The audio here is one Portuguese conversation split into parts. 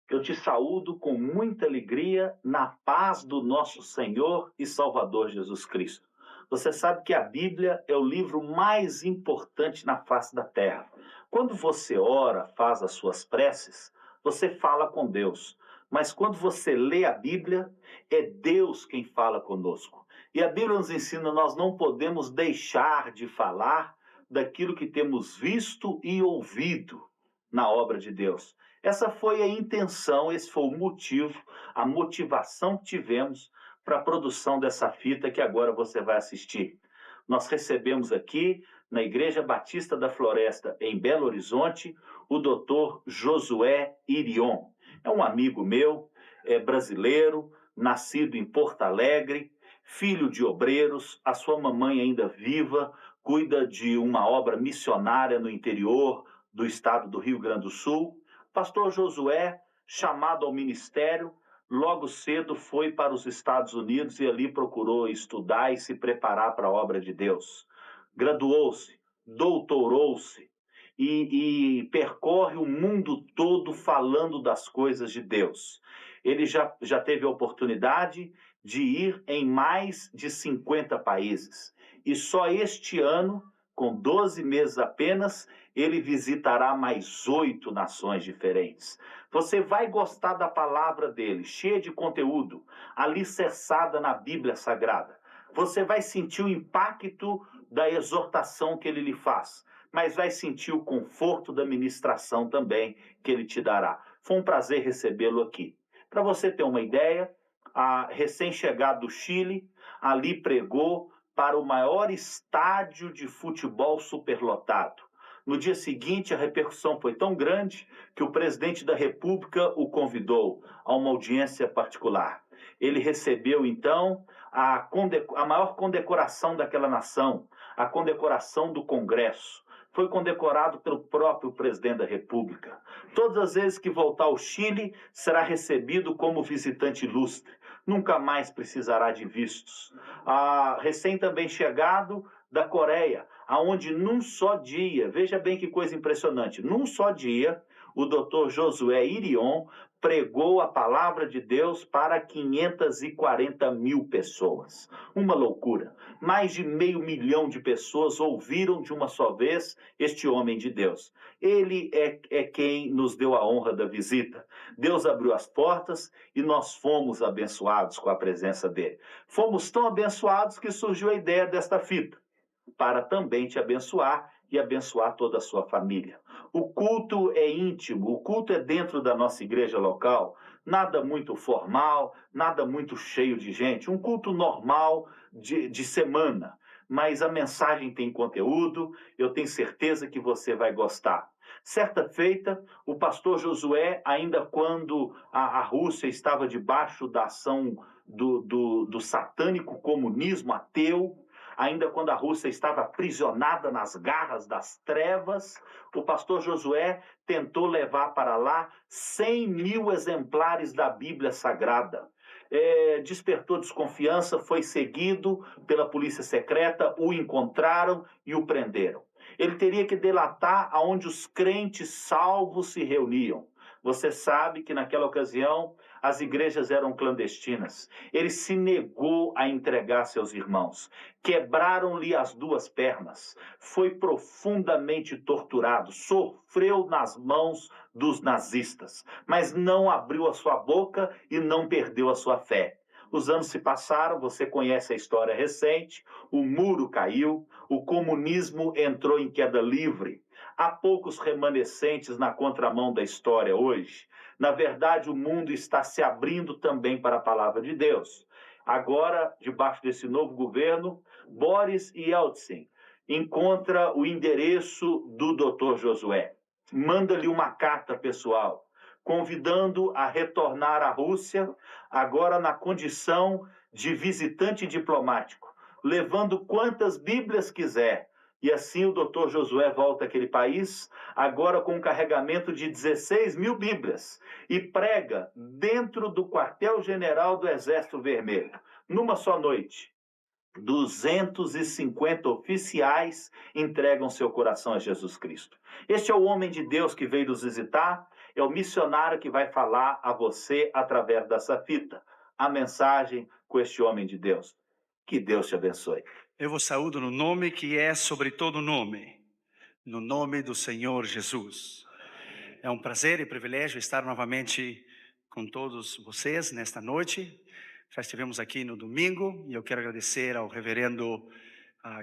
Eu te saúdo com muita alegria na paz do nosso Senhor e Salvador Jesus Cristo. Você sabe que a Bíblia é o livro mais importante na face da terra. Quando você ora, faz as suas preces, você fala com Deus. Mas quando você lê a Bíblia, é Deus quem fala conosco. E a Bíblia nos ensina, nós não podemos deixar de falar daquilo que temos visto e ouvido na obra de Deus. Essa foi a intenção, esse foi o motivo, a motivação que tivemos para a produção dessa fita que agora você vai assistir. Nós recebemos aqui, na Igreja Batista da Floresta, em Belo Horizonte, o doutor Josué Irion. É um amigo meu, é brasileiro, nascido em Porto Alegre, filho de obreiros, a sua mamãe ainda viva, cuida de uma obra missionária no interior do estado do Rio Grande do Sul. Pastor Josué, chamado ao ministério, logo cedo foi para os Estados Unidos e ali procurou estudar e se preparar para a obra de Deus. Graduou-se, doutorou-se e percorre o mundo todo falando das coisas de Deus. Ele já teve a oportunidade de ir em mais de 50 países. E só este ano, com 12 meses apenas, ele visitará mais 8 nações diferentes. Você vai gostar da palavra dele, cheia de conteúdo, alicerçada na Bíblia Sagrada. Você vai sentir o impacto da exortação que ele lhe faz, mas vai sentir o conforto da ministração também que ele te dará. Foi um prazer recebê-lo aqui. Para você ter uma ideia, a recém-chegado do Chile, ali pregou para o maior estádio de futebol superlotado. No dia seguinte, a repercussão foi tão grande que o presidente da República o convidou a uma audiência particular. Ele recebeu, então, a maior condecoração daquela nação, a condecoração do Congresso. Foi condecorado pelo próprio presidente da República. Todas as vezes que voltar ao Chile, será recebido como visitante ilustre. Nunca mais precisará de vistos. Recém também chegado da Coreia, aonde num só dia, veja bem que coisa impressionante, num só dia, o doutor Josué Irion pregou a palavra de Deus para 540 mil pessoas. Uma loucura. Mais de 500 mil de pessoas ouviram de uma só vez este homem de Deus. Ele é quem nos deu a honra da visita. Deus abriu as portas e nós fomos abençoados com a presença dele. Fomos tão abençoados que surgiu a ideia desta fita, para também te abençoar e abençoar toda a sua família. O culto é íntimo, o culto é dentro da nossa igreja local, nada muito formal, nada muito cheio de gente, um culto normal de semana, mas a mensagem tem conteúdo, eu tenho certeza que você vai gostar. Certa feita, o pastor Josué, ainda quando a Rússia estava debaixo da ação do satânico comunismo ateu, ainda quando a Rússia estava aprisionada nas garras das trevas, o pastor Josué tentou levar para lá 100 mil exemplares da Bíblia Sagrada. Despertou desconfiança, foi seguido pela polícia secreta, o encontraram e o prenderam. Ele teria que delatar aonde os crentes salvos se reuniam. Você sabe que naquela ocasião as igrejas eram clandestinas. Ele se negou a entregar seus irmãos. Quebraram-lhe as 2 pernas. Foi profundamente torturado. Sofreu nas mãos dos nazistas. Mas não abriu a sua boca e não perdeu a sua fé. Os anos se passaram, você conhece a história recente, o muro caiu, o comunismo entrou em queda livre. Há poucos remanescentes na contramão da história hoje. Na verdade, o mundo está se abrindo também para a palavra de Deus. Agora, debaixo desse novo governo, Boris Yeltsin encontra o endereço do Dr. Josué. Manda-lhe uma carta pessoal, convidando a retornar à Rússia, agora na condição de visitante diplomático, levando quantas Bíblias quiser. E assim o doutor Josué volta àquele país, agora com um carregamento de 16 mil Bíblias, e prega dentro do quartel-general do Exército Vermelho, numa só noite. 250 oficiais entregam seu coração a Jesus Cristo. Este é o homem de Deus que veio nos visitar, é o missionário que vai falar a você através dessa fita, a mensagem com este homem de Deus. Que Deus te abençoe. Eu vos saúdo no nome que é sobre todo nome, no nome do Senhor Jesus. É um prazer e privilégio estar novamente com todos vocês nesta noite. Já estivemos aqui no domingo e eu quero agradecer ao reverendo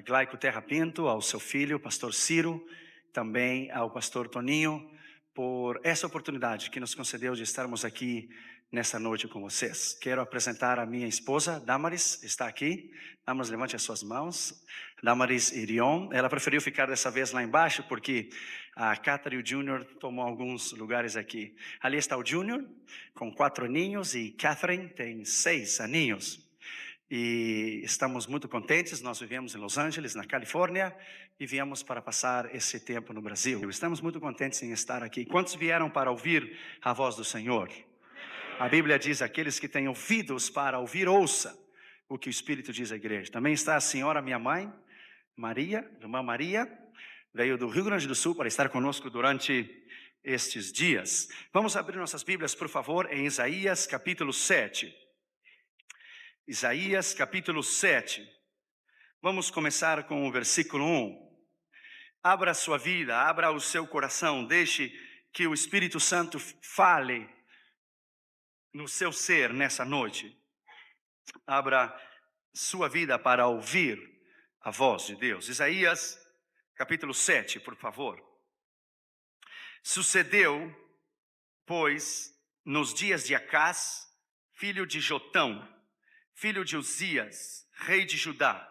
Glaico Terra Pinto, ao seu filho, pastor Ciro, também ao pastor Toninho, por essa oportunidade que nos concedeu de estarmos aqui nessa noite com vocês. Quero apresentar a minha esposa, Damaris, está aqui. Damaris, levante as suas mãos. Damaris Irion, ela preferiu ficar dessa vez lá embaixo, porque a Catherine e o Júnior tomam alguns lugares aqui. Ali está o Júnior, com 4 aninhos, e Catherine tem 6 aninhos. E estamos muito contentes, nós vivemos em Los Angeles, na Califórnia, e viemos para passar esse tempo no Brasil. Estamos muito contentes em estar aqui. Quantos vieram para ouvir a voz do Senhor? A Bíblia diz, aqueles que têm ouvidos para ouvir, ouça o que o Espírito diz à igreja. Também está a senhora, minha mãe, Maria, irmã Maria, veio do Rio Grande do Sul para estar conosco durante estes dias. Vamos abrir nossas Bíblias, por favor, em Isaías capítulo 7. Isaías capítulo 7. Vamos começar com o versículo 1. Abra a sua vida, abra o seu coração, deixe que o Espírito Santo fale no seu ser nessa noite. Abra sua vida para ouvir a voz de Deus. Isaías capítulo 7, por favor. Sucedeu, pois, nos dias de Acás, filho de Jotão, filho de Uzias, rei de Judá,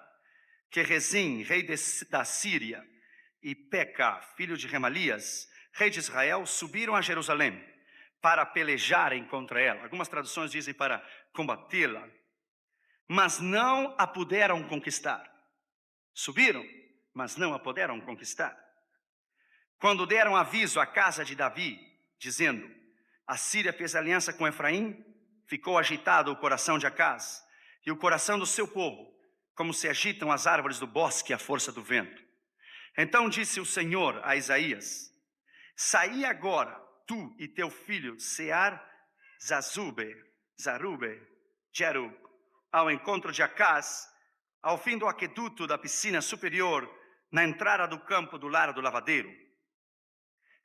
que Rezim, rei da Síria, e Peca, filho de Remalias, rei de Israel, subiram a Jerusalém para pelejarem contra ela. Algumas traduções dizem para combatê-la, mas não a puderam conquistar. Subiram, mas não a puderam conquistar. Quando deram aviso à casa de Davi, dizendo: a Síria fez aliança com Efraim, ficou agitado o coração de Acás e o coração do seu povo, como se agitam as árvores do bosque à força do vento. Então disse o Senhor a Isaías: saí agora, tu e teu filho Zarube, Jerub, ao encontro de Acás, ao fim do aqueduto da piscina superior, na entrada do campo do lar do lavadeiro.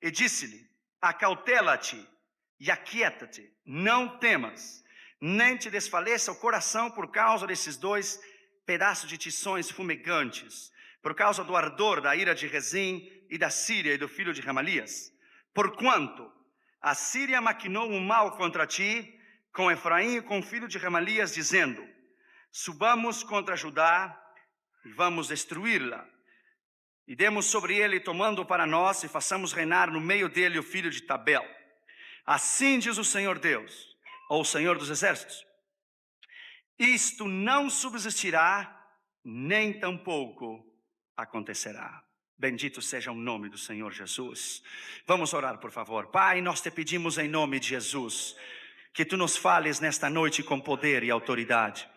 E disse-lhe: acautela-te e aquieta-te, não temas, nem te desfaleça o coração por causa desses 2 pedaços de tições fumegantes, por causa do ardor da ira de Rezim e da Síria e do filho de Remalias. Porquanto a Síria maquinou um mal contra ti, com Efraim e com o filho de Remalias, dizendo: subamos contra Judá e vamos destruí-la. E demos sobre ele, tomando para nós, e façamos reinar no meio dele o filho de Tabel. Assim diz o Senhor Deus, ou o Senhor dos Exércitos: isto não subsistirá, nem tampouco acontecerá. Bendito seja o nome do Senhor Jesus. Vamos orar, por favor. Pai, nós te pedimos em nome de Jesus, que tu nos fales nesta noite com poder e autoridade.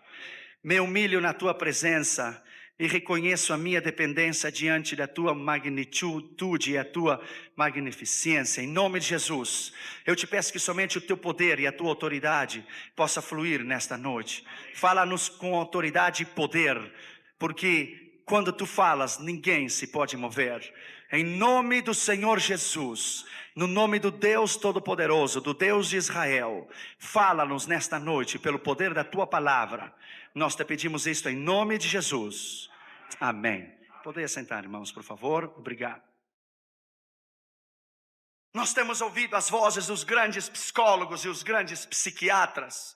Me humilho na tua presença e reconheço a minha dependência diante da tua magnitude e a tua magnificência. Em nome de Jesus, eu te peço que somente o teu poder e a tua autoridade possa fluir nesta noite. Fala-nos com autoridade e poder, porque quando tu falas, ninguém se pode mover. Em nome do Senhor Jesus, no nome do Deus Todo-Poderoso, do Deus de Israel, fala-nos nesta noite pelo poder da tua palavra. Nós te pedimos isto em nome de Jesus. Amém. Poderia sentar, irmãos, por favor? Obrigado. Nós temos ouvido as vozes dos grandes psicólogos e os grandes psiquiatras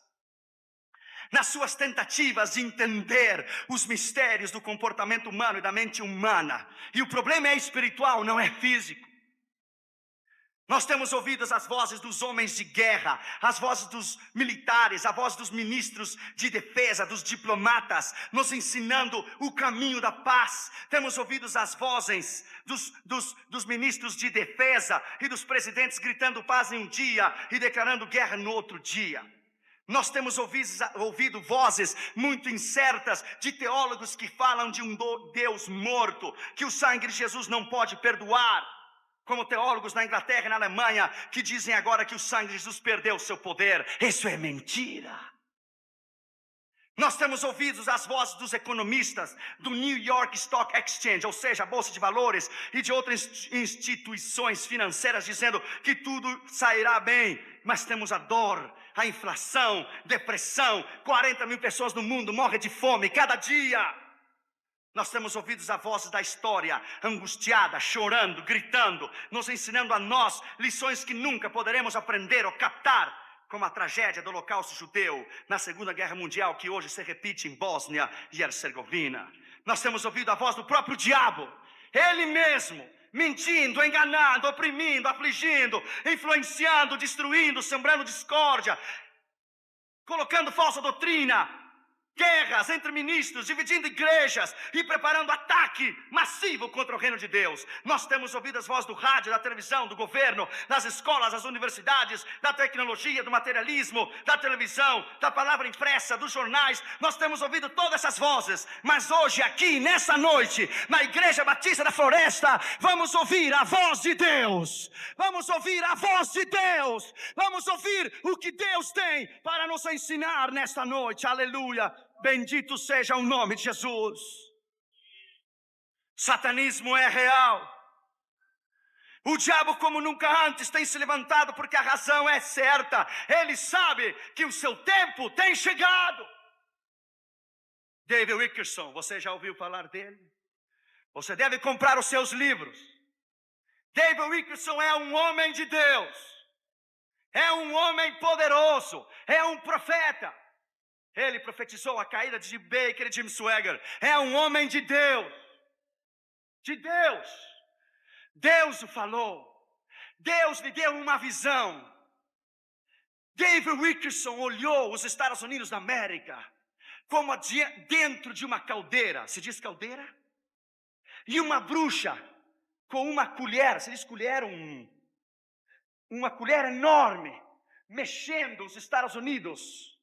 nas suas tentativas de entender os mistérios do comportamento humano e da mente humana. E o problema é espiritual, não é físico. Nós temos ouvido as vozes dos homens de guerra, as vozes dos militares, a voz dos ministros de defesa, dos diplomatas, nos ensinando o caminho da paz. Temos ouvido as vozes dos ministros de defesa e dos presidentes gritando paz em um dia e declarando guerra no outro dia. Nós temos ouvido vozes muito incertas de teólogos que falam de um Deus morto, que o sangue de Jesus não pode perdoar. como teólogos na Inglaterra e na Alemanha, que dizem agora que o sangue de Jesus perdeu o seu poder. Isso é mentira. Nós temos ouvido as vozes dos economistas do New York Stock Exchange, ou seja, a Bolsa de Valores, e de outras instituições financeiras, dizendo que tudo sairá bem. Mas temos a dor, a inflação, depressão, 40 mil pessoas no mundo morrem de fome cada dia. Nós temos ouvido as vozes da história, angustiada, chorando, gritando, nos ensinando a nós lições que nunca poderemos aprender ou captar, como a tragédia do Holocausto judeu na Segunda Guerra Mundial, que hoje se repite em Bósnia e Herzegovina. Nós temos ouvido a voz do próprio diabo, ele mesmo, mentindo, enganando, oprimindo, afligindo, influenciando, destruindo, sembrando discórdia, colocando falsa doutrina, guerras entre ministros, dividindo igrejas e preparando ataque massivo contra o reino de Deus. Nós temos ouvido as vozes do rádio, da televisão, do governo, das escolas, das universidades, da tecnologia, do materialismo, da televisão, da palavra impressa, dos jornais. Nós temos ouvido todas essas vozes, mas hoje aqui, nessa noite, na Igreja Batista da Floresta, vamos ouvir a voz de Deus. Vamos ouvir a voz de Deus. Vamos ouvir o que Deus tem para nos ensinar nesta noite. Aleluia. Bendito seja o nome de Jesus. Satanismo é real. O diabo, como nunca antes, tem se levantado porque a razão é certa. Ele sabe que o seu tempo tem chegado. David Wilkerson, você já ouviu falar dele? Você deve comprar os seus livros. David Wilkerson é um homem de Deus. É um homem poderoso. É um profeta. Ele profetizou a caída de Jim Baker e Jim Swagger. É um homem de Deus. De Deus. Deus o falou. Deus lhe deu uma visão. David Wilkerson olhou os Estados Unidos da América como dentro de uma caldeira. Se diz caldeira? E uma bruxa com uma colher. Se diz colher? Uma colher enorme. Mexendo os Estados Unidos.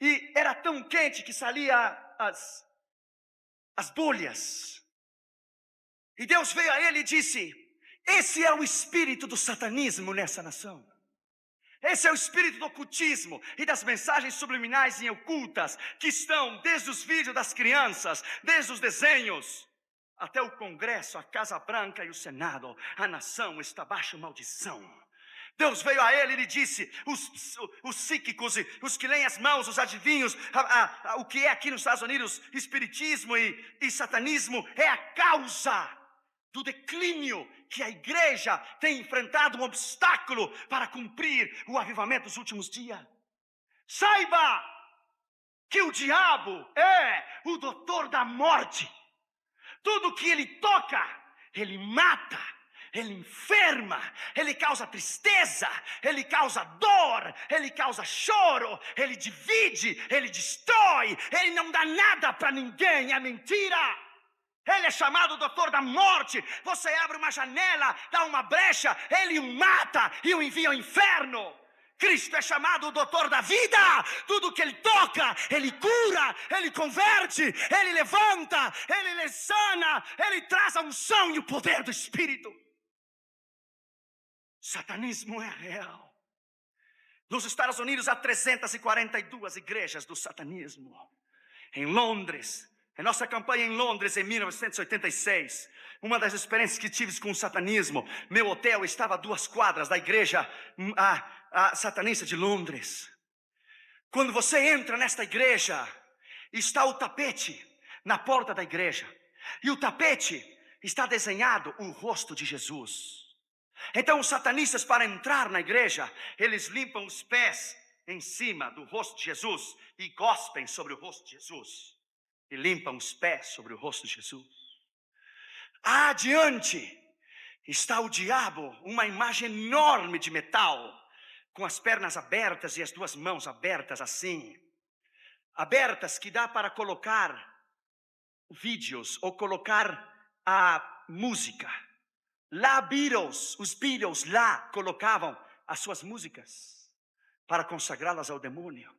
E era tão quente que saía as bolhas. E Deus veio a ele e disse: esse é o espírito do satanismo nessa nação. Esse é o espírito do ocultismo e das mensagens subliminais e ocultas que estão desde os vídeos das crianças, desde os desenhos, até o Congresso, a Casa Branca e o Senado. A nação está baixo maldição. Deus veio a ele e lhe disse: os psíquicos, os que leem as mãos, os adivinhos, o que é aqui nos Estados Unidos, espiritismo e satanismo, é a causa do declínio que a igreja tem enfrentado, um obstáculo para cumprir o avivamento dos últimos dias. Saiba que o diabo é o doutor da morte. Tudo que ele toca, ele mata. Ele enferma, ele causa tristeza, ele causa dor, ele causa choro, ele divide, ele destrói, ele não dá nada para ninguém, é mentira. Ele é chamado doutor da morte. Você abre uma janela, dá uma brecha, ele o mata e o envia ao inferno. Cristo é chamado o doutor da vida. Tudo que ele toca, ele cura, ele converte, ele levanta, ele sana, ele traz a unção e o poder do Espírito. Satanismo é real. Nos Estados Unidos há 342 igrejas do satanismo. Em Londres, em nossa campanha em Londres em 1986, uma das experiências que tive com o satanismo, meu hotel estava a 2 quadras da igreja a satanista de Londres. Quando você entra nesta igreja, está o tapete na porta da igreja. E o tapete está desenhado o rosto de Jesus. Então os satanistas, para entrar na igreja, eles limpam os pés em cima do rosto de Jesus e gospem sobre o rosto de Jesus. E limpam os pés sobre o rosto de Jesus. Adiante está o diabo, uma imagem enorme de metal, com as pernas abertas e as 2 mãos abertas assim. Abertas que dá para colocar vídeos ou colocar a música. Lá os Beatles lá colocavam as suas músicas para consagrá-las ao demônio.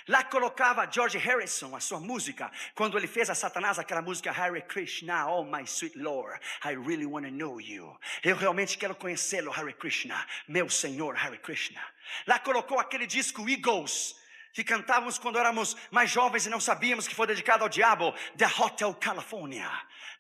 Lá colocava George Harrison, a sua música, quando ele fez a Satanás aquela música Hare Krishna, oh my sweet Lord, I really want to know you. Eu realmente quero conhecê-lo, Hare Krishna, meu Senhor Hare Krishna. Lá colocou aquele disco Eagles, que cantávamos quando éramos mais jovens e não sabíamos que foi dedicado ao diabo, The Hotel California.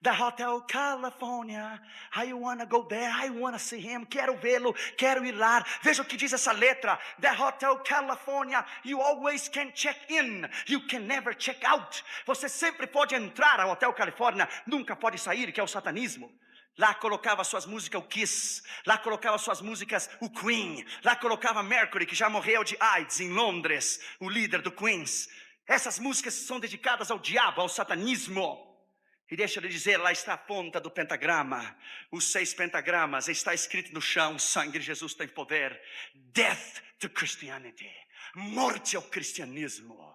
The Hotel California, I wanna go there, I wanna see him, quero vê-lo, quero ir lá. Veja o que diz essa letra, The Hotel California, you always can check in, you can never check out. Você sempre pode entrar ao Hotel California, nunca pode sair, que é o satanismo. Lá colocava suas músicas o Kiss, lá colocava suas músicas o Queen, lá colocava Mercury, que já morreu de AIDS em Londres, o líder do Queens. Essas músicas são dedicadas ao diabo, ao satanismo. E deixa eu lhe dizer, lá está a ponta do pentagrama, os 6 pentagramas, está escrito no chão, sangue de Jesus tem poder. Death to Christianity, morte ao cristianismo.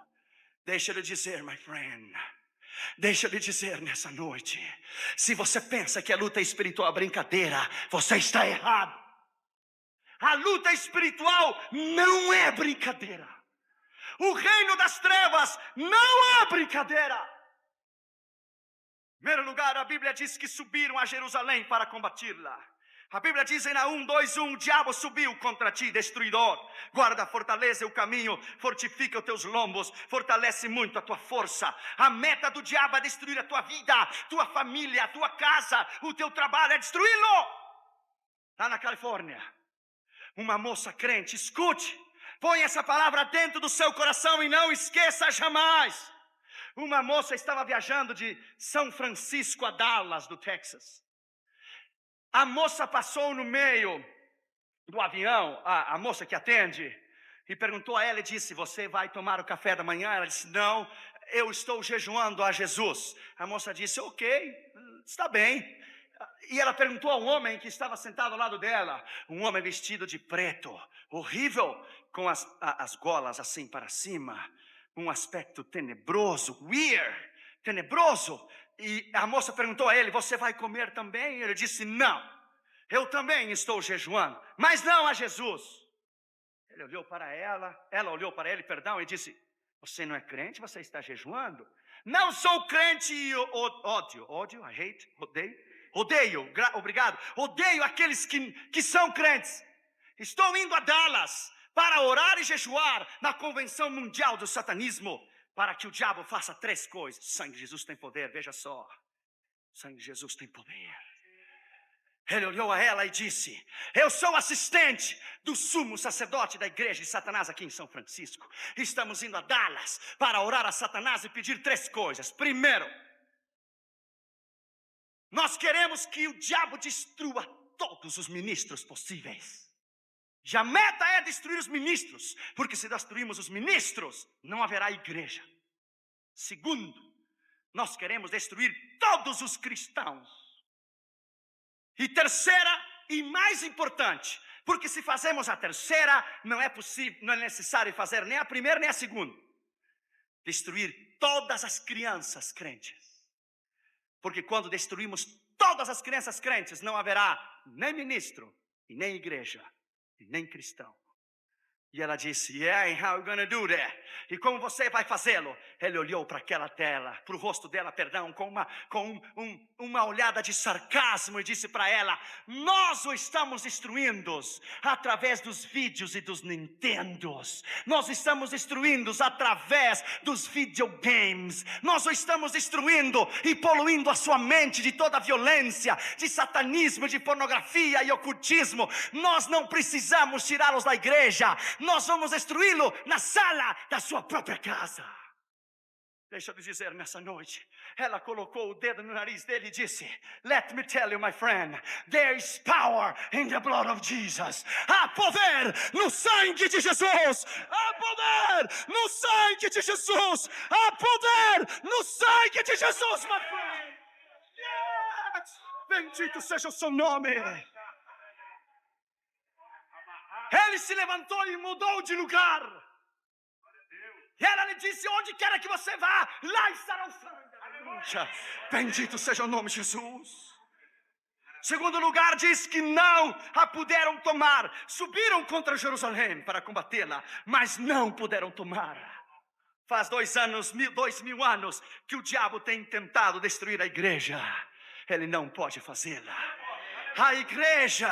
Deixa eu lhe dizer, my friend, deixa eu lhe dizer nessa noite, se você pensa que a luta espiritual é brincadeira, você está errado. A luta espiritual não é brincadeira. O reino das trevas não é brincadeira. Em primeiro lugar, a Bíblia diz que subiram a Jerusalém para combati-la. A Bíblia diz em Naum 2:1, o diabo subiu contra ti, destruidor. Guarda a fortaleza e o caminho, fortifica os teus lombos, fortalece muito a tua força. A meta do diabo é destruir a tua vida, tua família, a tua casa, o teu trabalho, é destruí-lo. Lá na Califórnia, uma moça crente, escute, põe essa palavra dentro do seu coração e não esqueça jamais. Uma moça estava viajando de São Francisco a Dallas, do Texas. A moça passou no meio do avião, a moça que atende, e perguntou a ela e disse, você vai tomar o café da manhã? Ela disse, não, eu estou jejuando a Jesus. A moça disse, ok, está bem. E ela perguntou ao homem que estava sentado ao lado dela, um homem vestido de preto, horrível, com as golas assim para cima, um aspecto tenebroso, weird, tenebroso. E a moça perguntou a ele, você vai comer também? Ele disse, não, eu também estou jejuando, mas não a Jesus. Ele olhou para ela olhou para ele, perdão, e disse, você não é crente, você está jejuando? Não sou crente e ódio, I hate, odeio, obrigado, odeio aqueles que são crentes. Estou indo a Dallas para orar e jejuar na convenção mundial do satanismo, para que o diabo faça 3 coisas. Sangue de Jesus tem poder, veja só. Sangue de Jesus tem poder. Ele olhou a ela e disse, eu sou assistente do sumo sacerdote da igreja de Satanás aqui em São Francisco. Estamos indo a Dallas para orar a Satanás e pedir 3 coisas. Primeiro, nós queremos que o diabo destrua todos os ministros possíveis. E a meta é destruir os ministros, porque se destruirmos os ministros, não haverá igreja. Segundo, nós queremos destruir todos os cristãos. E terceira, e mais importante, porque se fazemos a terceira, não é necessário fazer nem a primeira nem a segunda. Destruir todas as crianças crentes. Porque quando destruímos todas as crianças crentes, não haverá nem ministro, e nem igreja, e nem cristão. E ela disse, yeah, and how are you gonna do that? E como você vai fazê-lo? Ele olhou para aquela tela, para o rosto dela, perdão, com uma olhada de sarcasmo e disse para ela, nós o estamos destruindo através dos vídeos e dos Nintendos. Nós estamos destruindo através dos videogames. Nós o estamos destruindo e poluindo a sua mente de toda a violência, de satanismo, de pornografia e ocultismo. Nós não precisamos tirá-los da igreja. Nós vamos destruí-lo na sala da sua própria casa. Deixa eu lhe dizer nessa noite, ela colocou o dedo no nariz dele e disse, let me tell you, my friend, there is power in the blood of Jesus. Há poder no sangue de Jesus. Há poder no sangue de Jesus. Há poder no sangue de Jesus, my friend. Yes! Bendito seja o seu nome. Ele se levantou e mudou de lugar. E ela lhe disse, onde quer que você vá, lá estará o sangue. Bendito seja o nome de Jesus. Segundo lugar, diz que não a puderam tomar. Subiram contra Jerusalém para combatê-la, mas não puderam tomar. Faz 2000 anos que o diabo tem tentado destruir a igreja. Ele não pode fazê-la. A igreja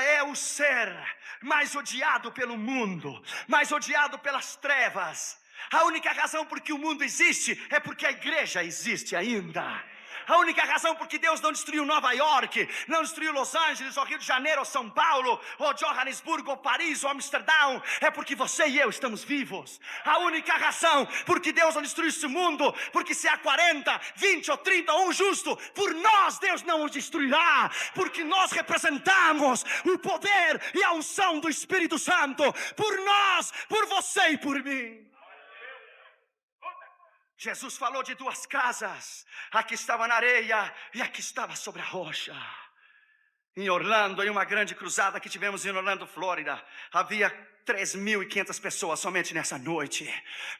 é o ser mais odiado pelo mundo, mais odiado pelas trevas. A única razão por que o mundo existe é porque a igreja existe ainda. A única razão por que Deus não destruiu Nova York, não destruiu Los Angeles, ou Rio de Janeiro, ou São Paulo, ou Johannesburgo, ou Paris, ou Amsterdão, é porque você e eu estamos vivos. A única razão por que Deus não destruiu esse mundo, porque se há 40, 20 ou 30 ou um justo, por nós Deus não os destruirá, porque nós representamos o poder e a unção do Espírito Santo, por nós, por você e por mim. Jesus falou de duas casas, a que estava na areia e a que estava sobre a rocha. Em Orlando, em uma grande cruzada que tivemos em Orlando, Flórida, havia 3.500 pessoas somente nessa noite.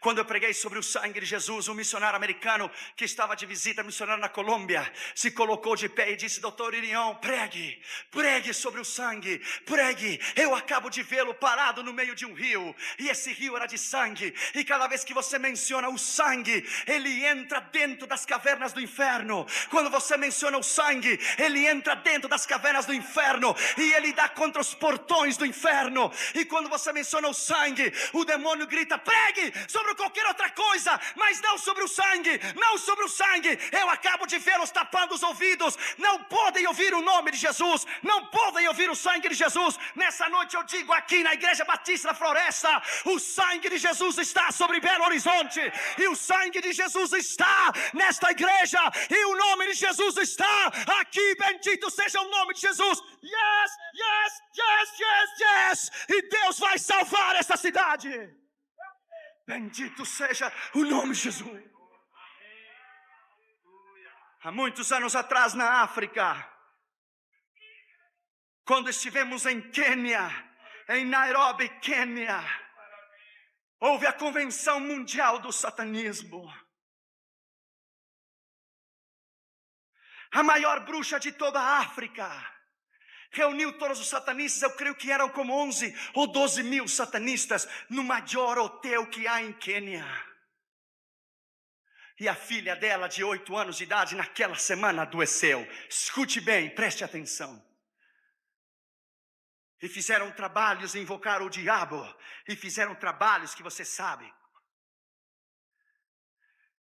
Quando eu preguei sobre o sangue de Jesus, um missionário americano que estava de visita, missionário na Colômbia, se colocou de pé e disse: Doutor Irion, pregue sobre o sangue, pregue. Eu acabo de vê-lo parado no meio de um rio, e esse rio era de sangue, e cada vez que você menciona o sangue, ele entra dentro das cavernas do inferno. Quando você menciona o sangue, ele entra dentro das cavernas do inferno, e ele dá contra os portões do inferno. E quando você menciona o sangue, o demônio grita: pregue sobre qualquer outra coisa, mas não sobre o sangue, não sobre o sangue. Eu acabo de vê-los tapando os ouvidos, não podem ouvir o nome de Jesus, não podem ouvir o sangue de Jesus. Nessa noite eu digo aqui na Igreja Batista da Floresta: o sangue de Jesus está sobre Belo Horizonte, e o sangue de Jesus está nesta igreja, e o nome de Jesus está aqui. Bendito seja o nome de Jesus. Yes, yes, yes, yes, yes. E Deus vai salvar essa cidade. Bendito seja o nome de Jesus. Há muitos anos atrás, na África, quando estivemos em Quênia, em Nairobi, Quênia, houve a Convenção Mundial do Satanismo. A maior bruxa de toda a África reuniu todos os satanistas. Eu creio que eram como 11 ou 12 mil satanistas no maior hotel que há em Quênia. E a filha dela, de 8 anos de idade, naquela semana adoeceu. Escute bem, preste atenção. E fizeram trabalhos em invocar o diabo, e fizeram trabalhos que você sabe.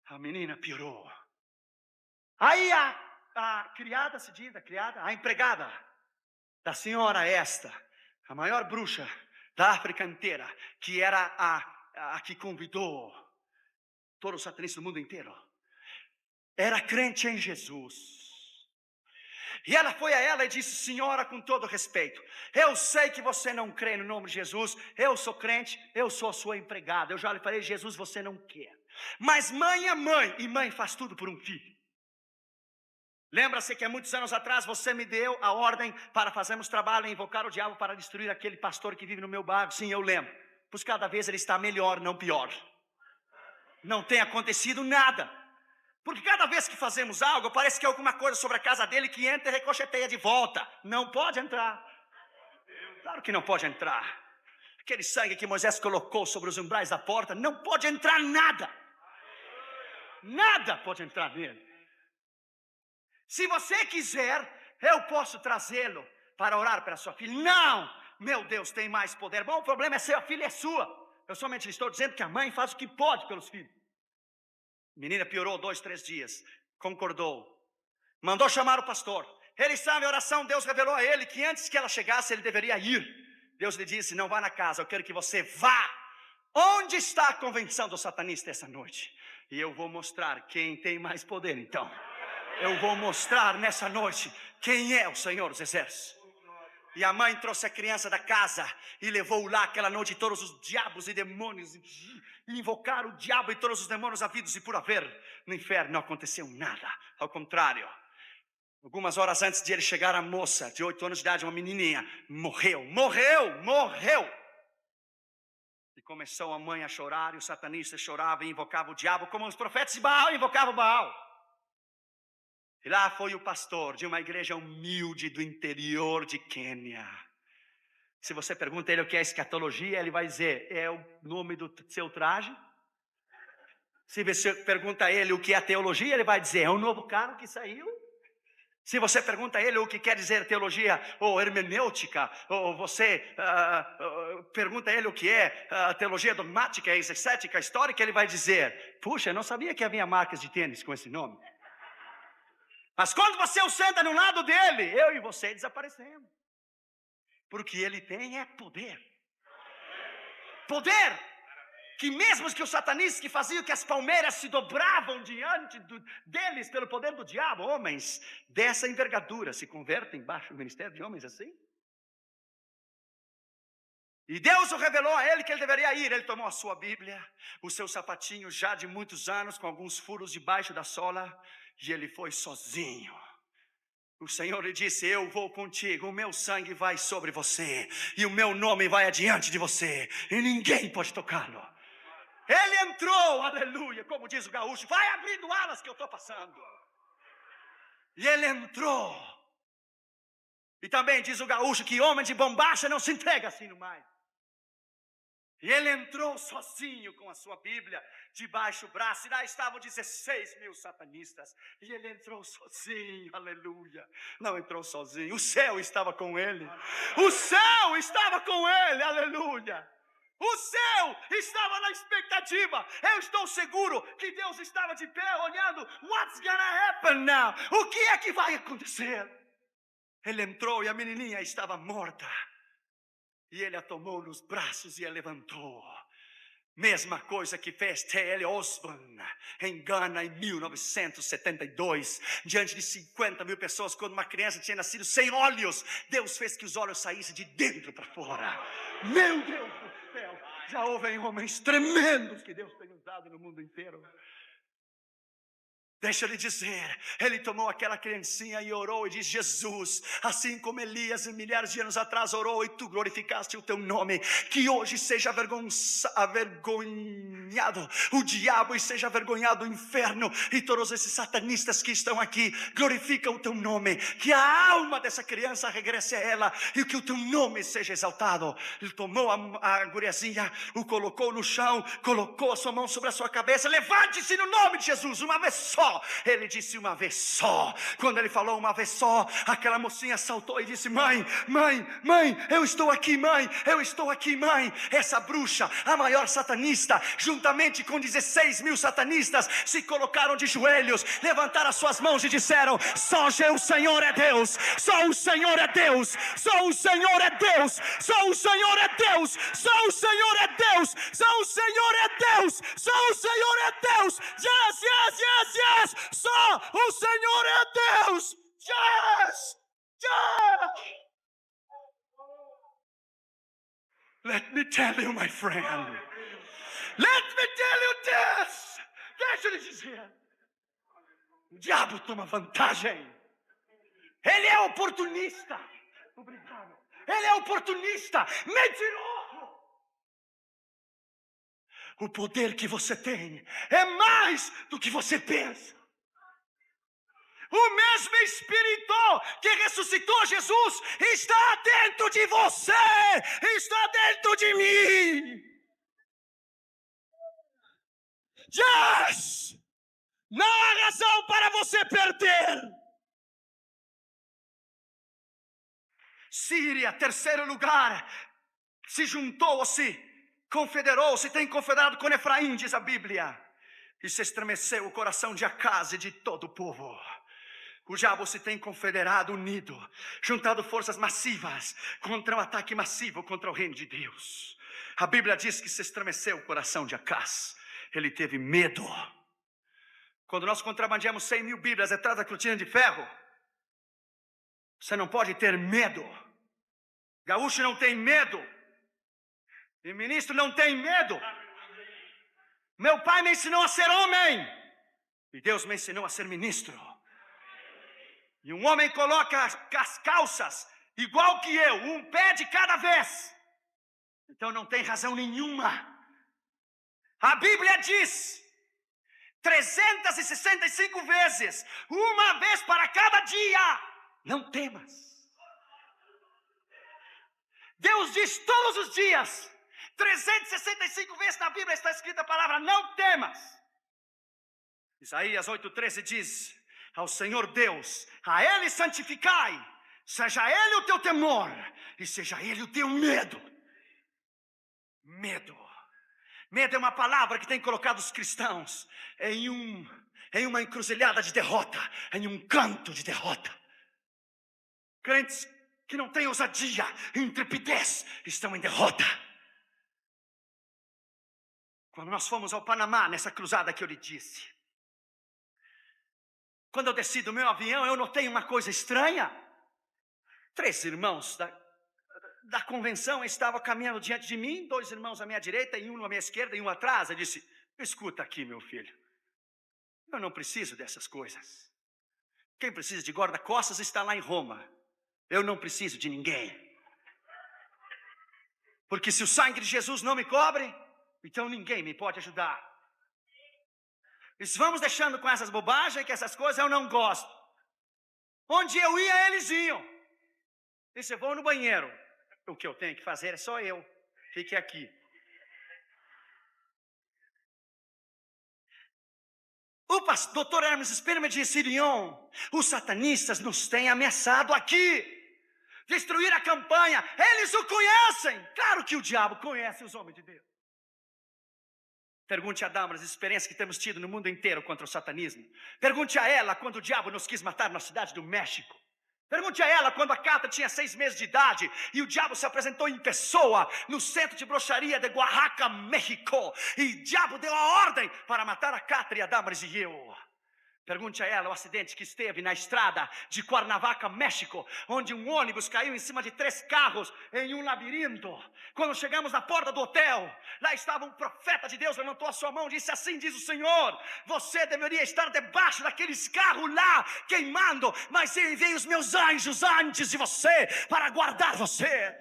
A menina piorou. Aí a criada, se diz, a empregada da senhora esta, a maior bruxa da África inteira, que era a que convidou todos os satanistas do mundo inteiro, era crente em Jesus. E ela foi a ela e disse: senhora, com todo respeito, eu sei que você não crê no nome de Jesus, eu sou crente, eu sou a sua empregada, eu já lhe falei, Jesus você não quer, mas mãe é mãe, e mãe faz tudo por um filho. Lembra-se que há muitos anos atrás você me deu a ordem para fazermos trabalho em invocar o diabo para destruir aquele pastor que vive no meu bairro? Sim, eu lembro. Pois cada vez ele está melhor, não pior. Não tem acontecido nada. Porque cada vez que fazemos algo, parece que é alguma coisa sobre a casa dele que entra e ricocheteia de volta. Não pode entrar. Claro que não pode entrar. Aquele sangue que Moisés colocou sobre os umbrais da porta, não pode entrar nada. Nada pode entrar nele. Se você quiser, eu posso trazê-lo para orar pela sua filha. Não, meu Deus, tem mais poder. Bom, o problema é seu, a filha é sua. Eu somente estou dizendo que a mãe faz o que pode pelos filhos. A menina piorou 2, 3 dias, concordou, mandou chamar o pastor. Ele estava em oração, Deus revelou a ele que antes que ela chegasse, ele deveria ir. Deus lhe disse: não vá na casa, eu quero que você vá. Onde está a convenção do satanista essa noite? E eu vou mostrar quem tem mais poder então. Eu vou mostrar nessa noite quem é o Senhor dos Exércitos. E a mãe trouxe a criança da casa e levou lá aquela noite todos os diabos e demônios, e invocaram o diabo e todos os demônios havidos e por haver. No inferno não aconteceu nada, ao contrário. Algumas horas antes de ele chegar, a moça de 8 anos de idade, uma menininha, morreu. E começou a mãe a chorar, e o satanista chorava e invocava o diabo, como os profetas de Baal invocavam Baal. E lá foi o pastor de uma igreja humilde do interior de Quênia, Se você pergunta a ele o que é escatologia, ele vai dizer, é o nome do seu traje. Se você pergunta a ele o que é teologia, ele vai dizer, é um novo carro que saiu. Se você pergunta a ele o que quer dizer teologia ou hermenêutica, ou você pergunta a ele o que é teologia dogmática, exegética, histórica, ele vai dizer, puxa, eu não sabia que havia marcas de tênis com esse nome. Mas quando você o senta no lado dele, eu e você desaparecemos. Porque ele tem poder. Poder que mesmo que os satanistas que faziam que as palmeiras se dobravam diante deles pelo poder do diabo, homens dessa envergadura se convertem embaixo do ministério de homens assim. E Deus o revelou a ele que ele deveria ir. Ele tomou a sua Bíblia, o seu sapatinho já de muitos anos, com alguns furos debaixo da sola, e ele foi sozinho. O Senhor lhe disse, eu vou contigo, o meu sangue vai sobre você, e o meu nome vai adiante de você, e ninguém pode tocá-lo. Ele entrou, aleluia, como diz o gaúcho, vai abrindo alas que eu estou passando. E ele entrou. E também diz o gaúcho que homem de bombacha não se entrega assim no mais. E ele entrou sozinho com a sua Bíblia debaixo do braço, e lá estavam 16 mil satanistas, e ele entrou sozinho, aleluia. Não entrou sozinho, o céu estava com ele, o céu estava com ele, aleluia. O céu estava na expectativa. Eu estou seguro que Deus estava de pé olhando, what's gonna happen now? O que é que vai acontecer? Ele entrou e a menininha estava morta. E ele a tomou nos braços e a levantou. Mesma coisa que fez T.L. Osborne em Gana em 1972, diante de 50 mil pessoas, quando uma criança tinha nascido sem olhos. Deus fez que os olhos saíssem de dentro para fora. Meu Deus do céu, já houve homens tremendos que Deus tem usado no mundo inteiro. Deixa eu lhe dizer, ele tomou aquela criancinha e orou e disse, Jesus, assim como Elias milhares de anos atrás orou e tu glorificaste o teu nome, que hoje seja avergonhado o diabo e seja avergonhado o inferno e todos esses satanistas que estão aqui, glorifica o teu nome, que a alma dessa criança regresse a ela e que o teu nome seja exaltado. Ele tomou a guriazinha, o colocou no chão, colocou a sua mão sobre a sua cabeça, levante-se no nome de Jesus, uma vez só. Ele disse uma vez só. Quando ele falou uma vez só, aquela mocinha saltou e disse, mãe, eu estou aqui, mãe, eu estou aqui, mãe. Essa bruxa, a maior satanista, juntamente com 16 mil satanistas, se colocaram de joelhos, levantaram as suas mãos e disseram, só o Senhor é Deus, só o Senhor é Deus, só o Senhor é Deus, só o Senhor é Deus, só o Senhor é Deus, só o Senhor é Deus, só o Senhor é Deus. Yes, yes, yes, yes. Só o Senhor é Deus. Yes! Yes! Let me tell you, my friend. Let me tell you this. Deixa eu lhe dizer. O diabo toma vantagem. Ele é oportunista. Obrigado. Ele é oportunista, mentiroso. O poder que você tem é mais do que você pensa. O mesmo Espírito que ressuscitou Jesus está dentro de você, está dentro de mim. Yes! Não há razão para você perder. Síria, terceiro lugar, se juntou ou se confederou, se tem confederado com Efraim, diz a Bíblia. E se estremeceu o coração de Acaz e de todo o povo. O diabo se tem confederado, unido, juntado forças massivas contra um ataque massivo contra o reino de Deus. A Bíblia diz que se estremeceu o coração de Acaz. Ele teve medo. Quando nós contrabandeamos 100 mil Bíblias atrás da cortina de ferro, você não pode ter medo. Gaúcho não tem medo. E ministro não tem medo. Meu pai me ensinou a ser homem. E Deus me ensinou a ser ministro. E um homem coloca as calças igual que eu, um pé de cada vez. Então não tem razão nenhuma. A Bíblia diz 365 vezes, uma vez para cada dia, não temas. Deus diz todos os dias, 365 vezes na Bíblia está escrita a palavra não temas. Isaías 8,13 diz: ao Senhor Deus, a Ele santificai, seja Ele o teu temor e seja Ele o teu medo. Medo é uma palavra que tem colocado os cristãos em uma encruzilhada de derrota, em um canto de derrota. Crentes que não têm ousadia e intrepidez estão em derrota. Quando nós fomos ao Panamá, nessa cruzada que eu lhe disse, quando eu desci do meu avião, eu notei uma coisa estranha. 3 irmãos da convenção estavam caminhando diante de mim, 2 irmãos à minha direita e um à minha esquerda e um atrás. Eu disse: escuta aqui, meu filho, eu não preciso dessas coisas. Quem precisa de guarda-costas está lá em Roma. Eu não preciso de ninguém. Porque se o sangue de Jesus não me cobre, então ninguém me pode ajudar. E vamos deixando com essas bobagens, que essas coisas eu não gosto. Onde eu ia, eles iam. E se eu vou no banheiro, o que eu tenho que fazer é só eu. Fique aqui. O Dr. Hermes Spearman disse: Leon, os satanistas nos têm ameaçado aqui. Destruir a campanha. Eles o conhecem. Claro que o diabo conhece os homens de Deus. Pergunte a Damaris as experiências que temos tido no mundo inteiro contra o satanismo. Pergunte a ela quando o diabo nos quis matar na cidade do México. Pergunte a ela quando a Cata tinha 6 meses de idade e o diabo se apresentou em pessoa no centro de bruxaria de Oaxaca, México. E o diabo deu a ordem para matar a Cata e a Damaris e eu. Pergunte a ela o acidente que esteve na estrada de Cuernavaca, México, onde um ônibus caiu em cima de 3 carros em um labirinto. Quando chegamos na porta do hotel, lá estava um profeta de Deus, levantou a sua mão e disse: assim diz o Senhor, você deveria estar debaixo daqueles carros lá, queimando, mas eu enviei os meus anjos antes de você, para guardar você.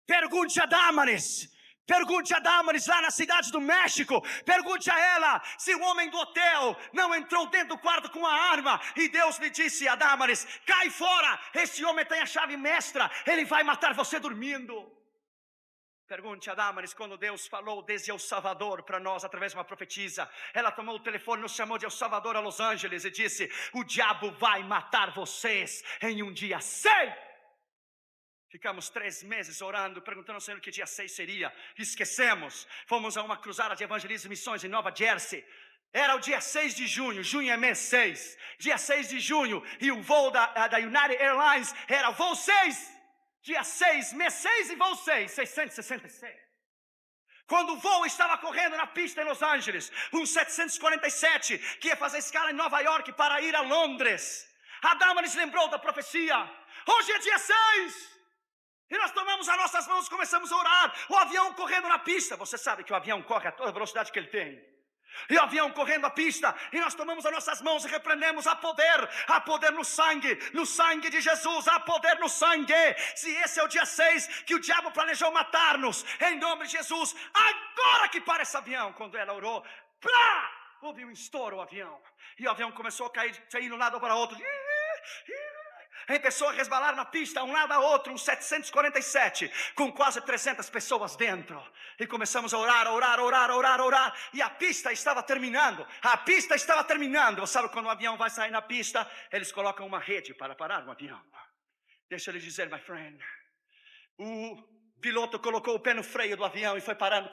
Pergunte a Damaris. Pergunte a Damaris lá na cidade do México. Pergunte a ela se o homem do hotel não entrou dentro do quarto com a arma e Deus lhe disse a Damaris: cai fora, esse homem tem a chave mestra, ele vai matar você dormindo. Pergunte a Damaris quando Deus falou desde El Salvador para nós através de uma profetisa. Ela tomou o telefone, nos chamou de El Salvador a Los Angeles e disse: o diabo vai matar vocês em um dia 6. Ficamos 3 meses orando, perguntando ao Senhor que dia 6 seria. Esquecemos. Fomos a uma cruzada de evangelismo e missões em Nova Jersey. Era o dia 6 de junho. Junho é mês 6. Dia 6 de junho. E o voo da United Airlines era voo 6. Dia 6, mês 6 e voo 6. 666. Quando o voo estava correndo na pista em Los Angeles, um 747 que ia fazer escala em Nova York para ir a Londres. A Damaris lembrou da profecia. Hoje é dia 6. E nós tomamos as nossas mãos e começamos a orar. O avião correndo na pista. Você sabe que o avião corre a toda a velocidade que ele tem. E o avião correndo a pista. E nós tomamos as nossas mãos e repreendemos a poder no sangue de Jesus, há poder no sangue. Se esse é o dia 6 que o diabo planejou matar-nos, em nome de Jesus, agora que para esse avião. Quando ela orou, houve um estouro o avião. E o avião começou a cair de um lado para o outro. Em pessoa a resbalar na pista, um lado a outro, um 747, com quase 300 pessoas dentro. E começamos a orar. E a pista estava terminando. Você sabe quando o avião vai sair na pista, eles colocam uma rede para parar o avião. Deixa eu lhe dizer, my friend. O piloto colocou o pé no freio do avião e foi parando.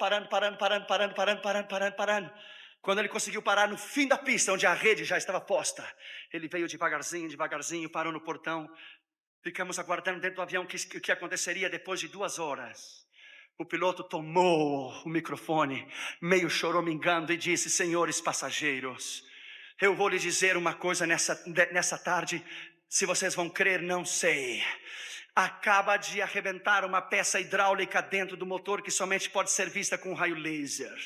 Quando ele conseguiu parar no fim da pista, onde a rede já estava posta, ele veio devagarzinho, parou no portão. Ficamos aguardando dentro do avião o que aconteceria depois de 2 horas. O piloto tomou o microfone, meio choramingando, e disse: senhores passageiros, eu vou lhes dizer uma coisa nessa tarde. Se vocês vão crer, não sei. Acaba de arrebentar uma peça hidráulica dentro do motor que somente pode ser vista com raio laser.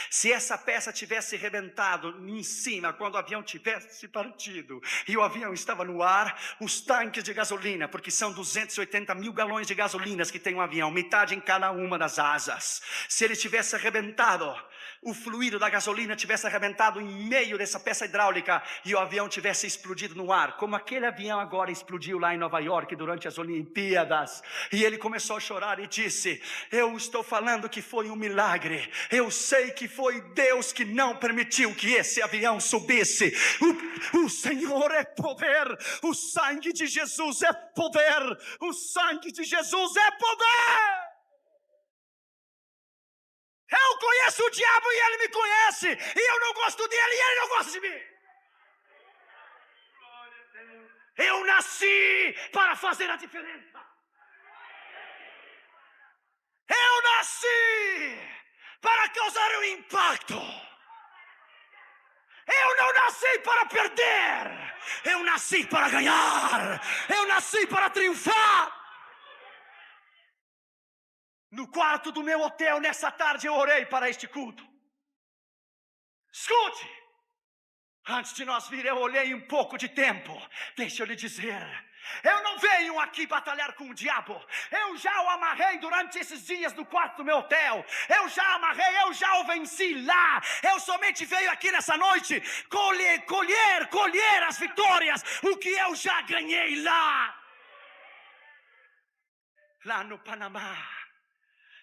Se essa peça tivesse arrebentado em cima, quando o avião tivesse partido e o avião estava no ar, os tanques de gasolina, porque são 280 mil galões de gasolina que tem um avião, metade em cada uma das asas. Se ele tivesse arrebentado, o fluido da gasolina tivesse arrebentado em meio dessa peça hidráulica e o avião tivesse explodido no ar, como aquele avião agora explodiu lá em Nova York durante as Olimpíadas. E ele começou a chorar e disse: eu estou falando que foi um milagre, eu sei que foi Deus que não permitiu que esse avião subisse. O Senhor é poder, o sangue de Jesus é poder, o sangue de Jesus é poder. Eu conheço o diabo e ele me conhece, e eu não gosto dele e ele não gosta de mim. Eu nasci para fazer a diferença. Eu nasci para causar um impacto. Eu não nasci para perder, eu nasci para ganhar, eu nasci para triunfar. No quarto do meu hotel, nessa tarde, eu orei para este culto. Escute, antes de nós vir, eu olhei um pouco de tempo. Deixa eu lhe dizer, eu não venho aqui batalhar com o diabo. Eu já o amarrei durante esses dias no quarto do meu hotel. Eu já amarrei, eu já o venci lá. Eu somente venho aqui nessa noite colher as vitórias, o que eu já ganhei lá. Lá no Panamá,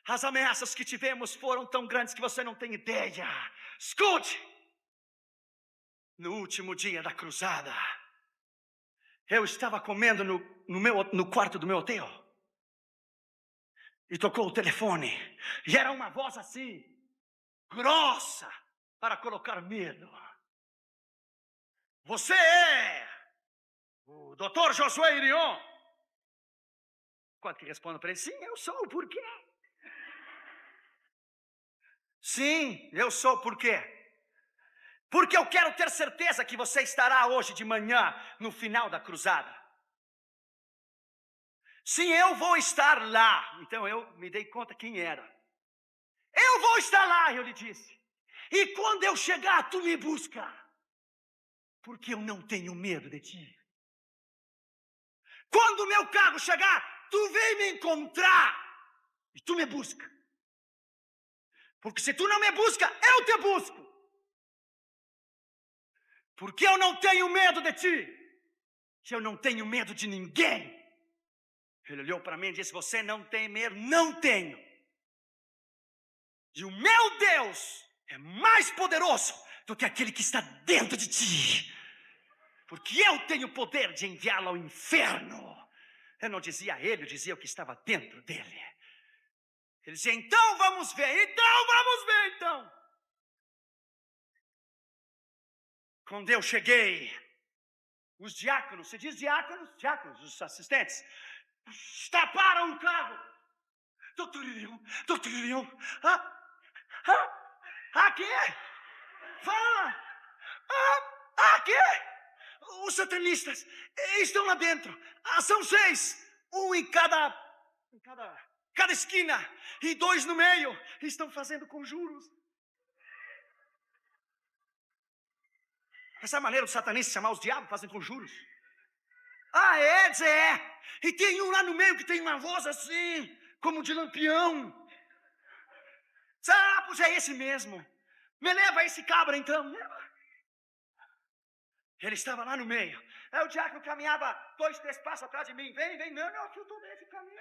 as ameaças que tivemos foram tão grandes que você não tem ideia. Escute, no último dia da cruzada, eu estava comendo no quarto do meu hotel. E tocou o telefone. E era uma voz assim, grossa, para colocar medo. Você é o Dr. Josué Irion? Quando que respondo para ele: sim, eu sou, por quê? Sim, eu sou, por quê? Porque eu quero ter certeza que você estará hoje de manhã no final da cruzada. Sim, eu vou estar lá. Então eu me dei conta quem era. Eu vou estar lá, eu lhe disse. E quando eu chegar, tu me busca. Porque eu não tenho medo de ti. Quando o meu carro chegar, tu vem me encontrar. E tu me busca. Porque se tu não me busca, eu te busco. Porque eu não tenho medo de ti. Eu não tenho medo de ninguém. Ele olhou para mim e disse: você não tem medo? Não tenho. E o meu Deus é mais poderoso do que aquele que está dentro de ti. Porque eu tenho o poder de enviá-lo ao inferno. Eu não dizia a ele, eu dizia o que estava dentro dele. Ele dizia: então vamos ver, então. Quando eu cheguei, os diáconos, se diz diáconos, os assistentes, taparam o carro. Doutor Irion, aqui, fala, aqui, os satanistas estão lá dentro, são 6, um em cada esquina, e 2 no meio, estão fazendo conjuros. Essa é a maneira dos satanistas chamar os diabos, fazem conjuros. É. E tem um lá no meio que tem uma voz assim, como de lampião. Pois é esse mesmo. Me leva esse cabra então. Ele estava lá no meio. Aí o diácono caminhava 2, 3 passos atrás de mim. Vem, não, aqui eu estou nesse caminho.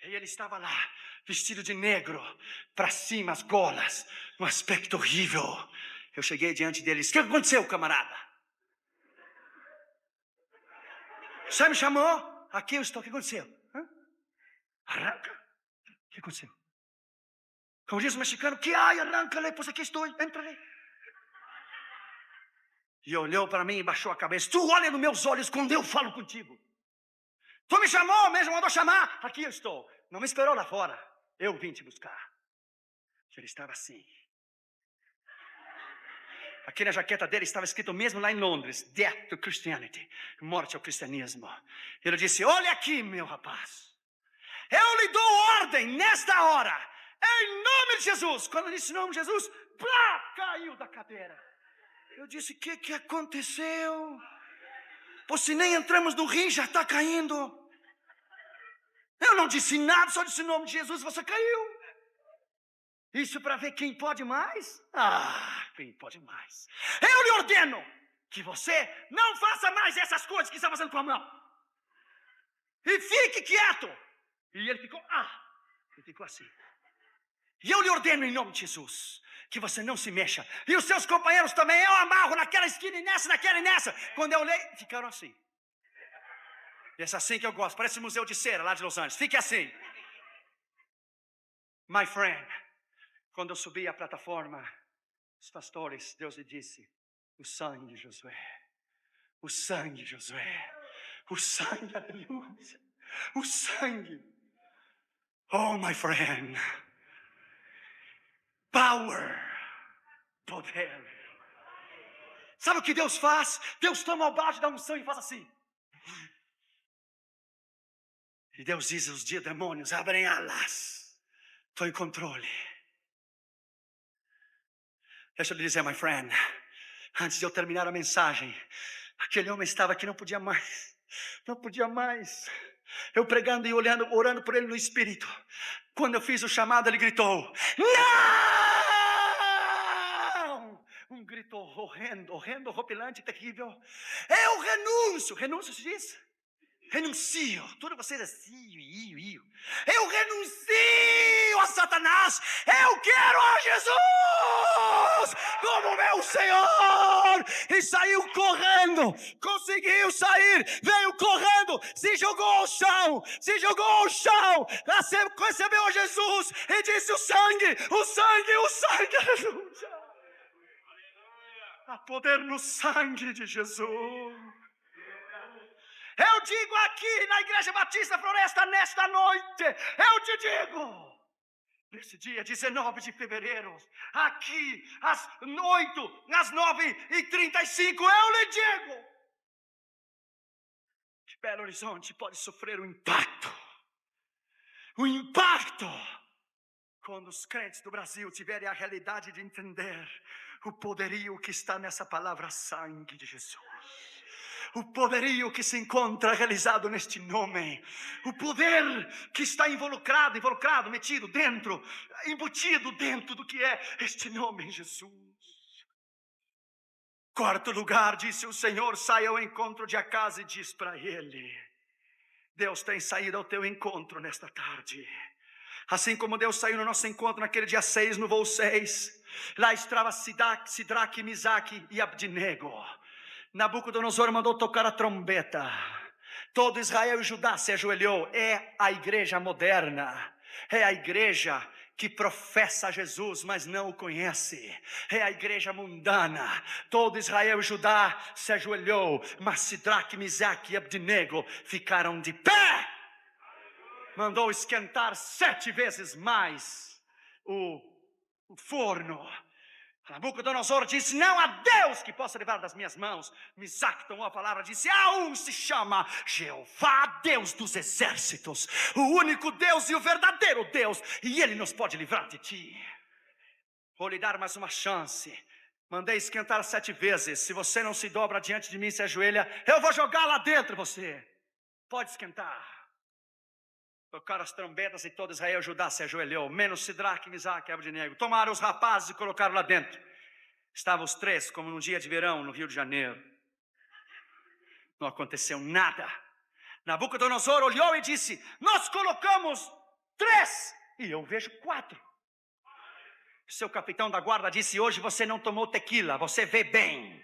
E ele estava lá, vestido de negro, para cima, as golas, um aspecto horrível. Eu cheguei diante dele e disse: o que aconteceu, camarada? Você me chamou? Aqui eu estou, o que aconteceu? Arranca? O que aconteceu? Como diz o mexicano: que arranca-lhe, pois aqui estou, entra-lhe. E olhou para mim e baixou a cabeça. Tu olha nos meus olhos quando eu falo contigo. Tu me chamou mesmo, mandou chamar. Aqui eu estou. Não me esperou lá fora. Eu vim te buscar. Ele estava assim. Aqui na jaqueta dele estava escrito mesmo lá em Londres: Death to Christianity. Morte ao cristianismo. Ele disse: olha aqui, meu rapaz. Eu lhe dou ordem nesta hora, em nome de Jesus. Quando eu disse em nome de Jesus, plá, caiu da cadeira. Eu disse: o que aconteceu? Pois se nem entramos no rim, já está caindo. Eu não disse nada, só disse em nome de Jesus, você caiu. Isso para ver quem pode mais? Quem pode mais? Eu lhe ordeno que você não faça mais essas coisas que está fazendo com a mão. E fique quieto. E ele ficou assim. E eu lhe ordeno em nome de Jesus que você não se mexa. E os seus companheiros também, eu amarro naquela esquina e nessa, naquela e nessa. Quando eu olhei, ficaram assim. Esse assim que eu gosto, parece um museu de cera lá de Los Angeles. Fique assim. My friend, quando eu subi a plataforma, os pastores, Deus lhe disse, o sangue de Josué, o sangue de Josué, o sangue, aleluia, o sangue. Oh, my friend, power, poder. Sabe o que Deus faz? Deus toma o balde da unção e faz assim. E Deus diz aos demônios, abrem alas, estou em controle. Deixa eu lhe dizer, my friend, antes de eu terminar a mensagem, aquele homem estava aqui, não podia mais. Eu pregando e olhando, orando por ele no Espírito. Quando eu fiz o chamado, ele gritou, não! Um grito horrendo, horripilante, terrível. Eu renuncio se diz? Renuncio, tudo vocês assim, eu renuncio a Satanás, eu quero a Jesus como meu Senhor. E saiu correndo, conseguiu sair, veio correndo, se jogou ao chão, recebeu a Jesus e disse o sangue, aleluia. Há poder no sangue de Jesus. Eu digo aqui na Igreja Batista Floresta, nesta noite, eu te digo, nesse dia 19 de fevereiro, aqui às 9h35, eu lhe digo, que Belo Horizonte pode sofrer um impacto, quando os crentes do Brasil tiverem a realidade de entender o poderio que está nessa palavra sangue de Jesus. O poderio que se encontra realizado neste nome. O poder que está involucrado, metido dentro, embutido dentro do que é este nome, Jesus. Quarto lugar, disse o Senhor, sai ao encontro de Acas e diz para ele, Deus tem saído ao teu encontro nesta tarde. Assim como Deus saiu no nosso encontro naquele dia 6, no voo 6. Lá estava Sidraque, Misaque e Abdinego. Nabucodonosor mandou tocar a trombeta. Todo Israel e Judá se ajoelhou. É a igreja moderna. É a igreja que professa Jesus, mas não o conhece. É a igreja mundana. Todo Israel e Judá se ajoelhou, mas Sidraque, Misaque e Abdinego ficaram de pé. Mandou esquentar 7 vezes mais o forno. Nabucodonosor disse, não há Deus que possa livrar das minhas mãos. Misaque tomou a palavra e disse, há um se chama Jeová, Deus dos exércitos, o único Deus e o verdadeiro Deus, e Ele nos pode livrar de ti. Vou lhe dar mais uma chance. Mandei esquentar 7 vezes. Se você não se dobra diante de mim, se ajoelha, eu vou jogar lá dentro você. Pode esquentar. Tocaram as trombetas e todo Israel e Judá se ajoelhou, menos Sidraque, Misaque e Abdinego. Tomaram os rapazes e colocaram lá dentro. Estavam os 3, como num dia de verão no Rio de Janeiro. Não aconteceu nada. Nabucodonosor olhou e disse, nós colocamos 3 e eu vejo 4. Seu capitão da guarda disse, hoje você não tomou tequila, você vê bem.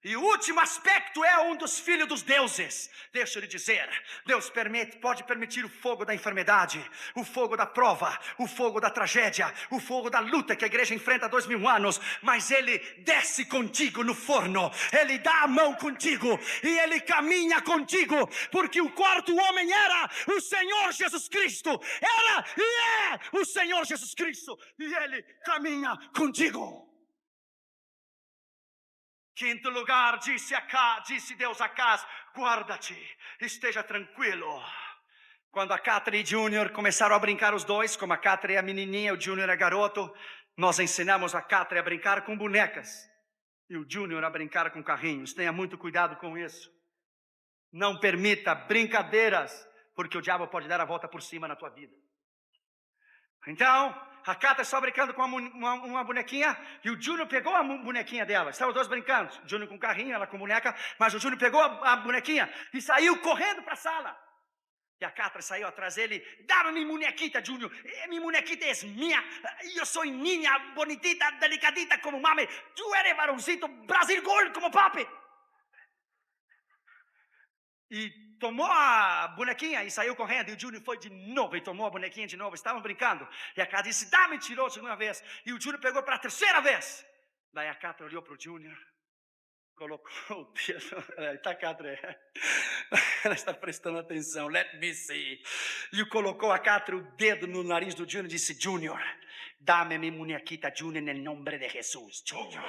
E o último aspecto é um dos filhos dos deuses. Deixa eu lhe dizer, Deus pode permitir o fogo da enfermidade, o fogo da prova, o fogo da tragédia, o fogo da luta que a igreja enfrenta há 2000 anos, mas Ele desce contigo no forno, Ele dá a mão contigo e Ele caminha contigo, porque o quarto homem era o Senhor Jesus Cristo, era e é o Senhor Jesus Cristo, e Ele caminha contigo. Quinto lugar, disse Deus a Acas, guarda-te, esteja tranquilo. Quando a Catherine e Júnior começaram a brincar os dois, como a Catherine é a menininha, o Júnior é garoto, nós ensinamos a Catherine a brincar com bonecas e o Júnior a brincar com carrinhos. Tenha muito cuidado com isso. Não permita brincadeiras, porque o diabo pode dar a volta por cima na tua vida. Então, a Cata estava brincando com uma bonequinha e o Júnior pegou a bonequinha dela. Estavam os dois brincando. O Júnior com o carrinho, ela com a boneca. Mas o Júnior pegou a bonequinha e saiu correndo para a sala. E a Catra saiu atrás dele. Dá-me minha bonequita, Júnior. Minha bonequita é minha. Eu sou minha, bonitita, delicadita como mami. Tu eres varãozito, Brasil Gol como papi. E tomou a bonequinha e saiu correndo. E o Júnior foi de novo e tomou a bonequinha de novo. Estavam brincando. E a Catra disse, dá-me, tirou a segunda vez. E o Júnior pegou para a terceira vez. Daí a Catra olhou para o Júnior. Colocou o dedo. Tá, Catra. Ela está prestando atenção. Let me see. E colocou a Catra o dedo no nariz do Júnior e disse, Júnior, dá-me minha bonequita, Júnior, em nome de Jesus. Júnior.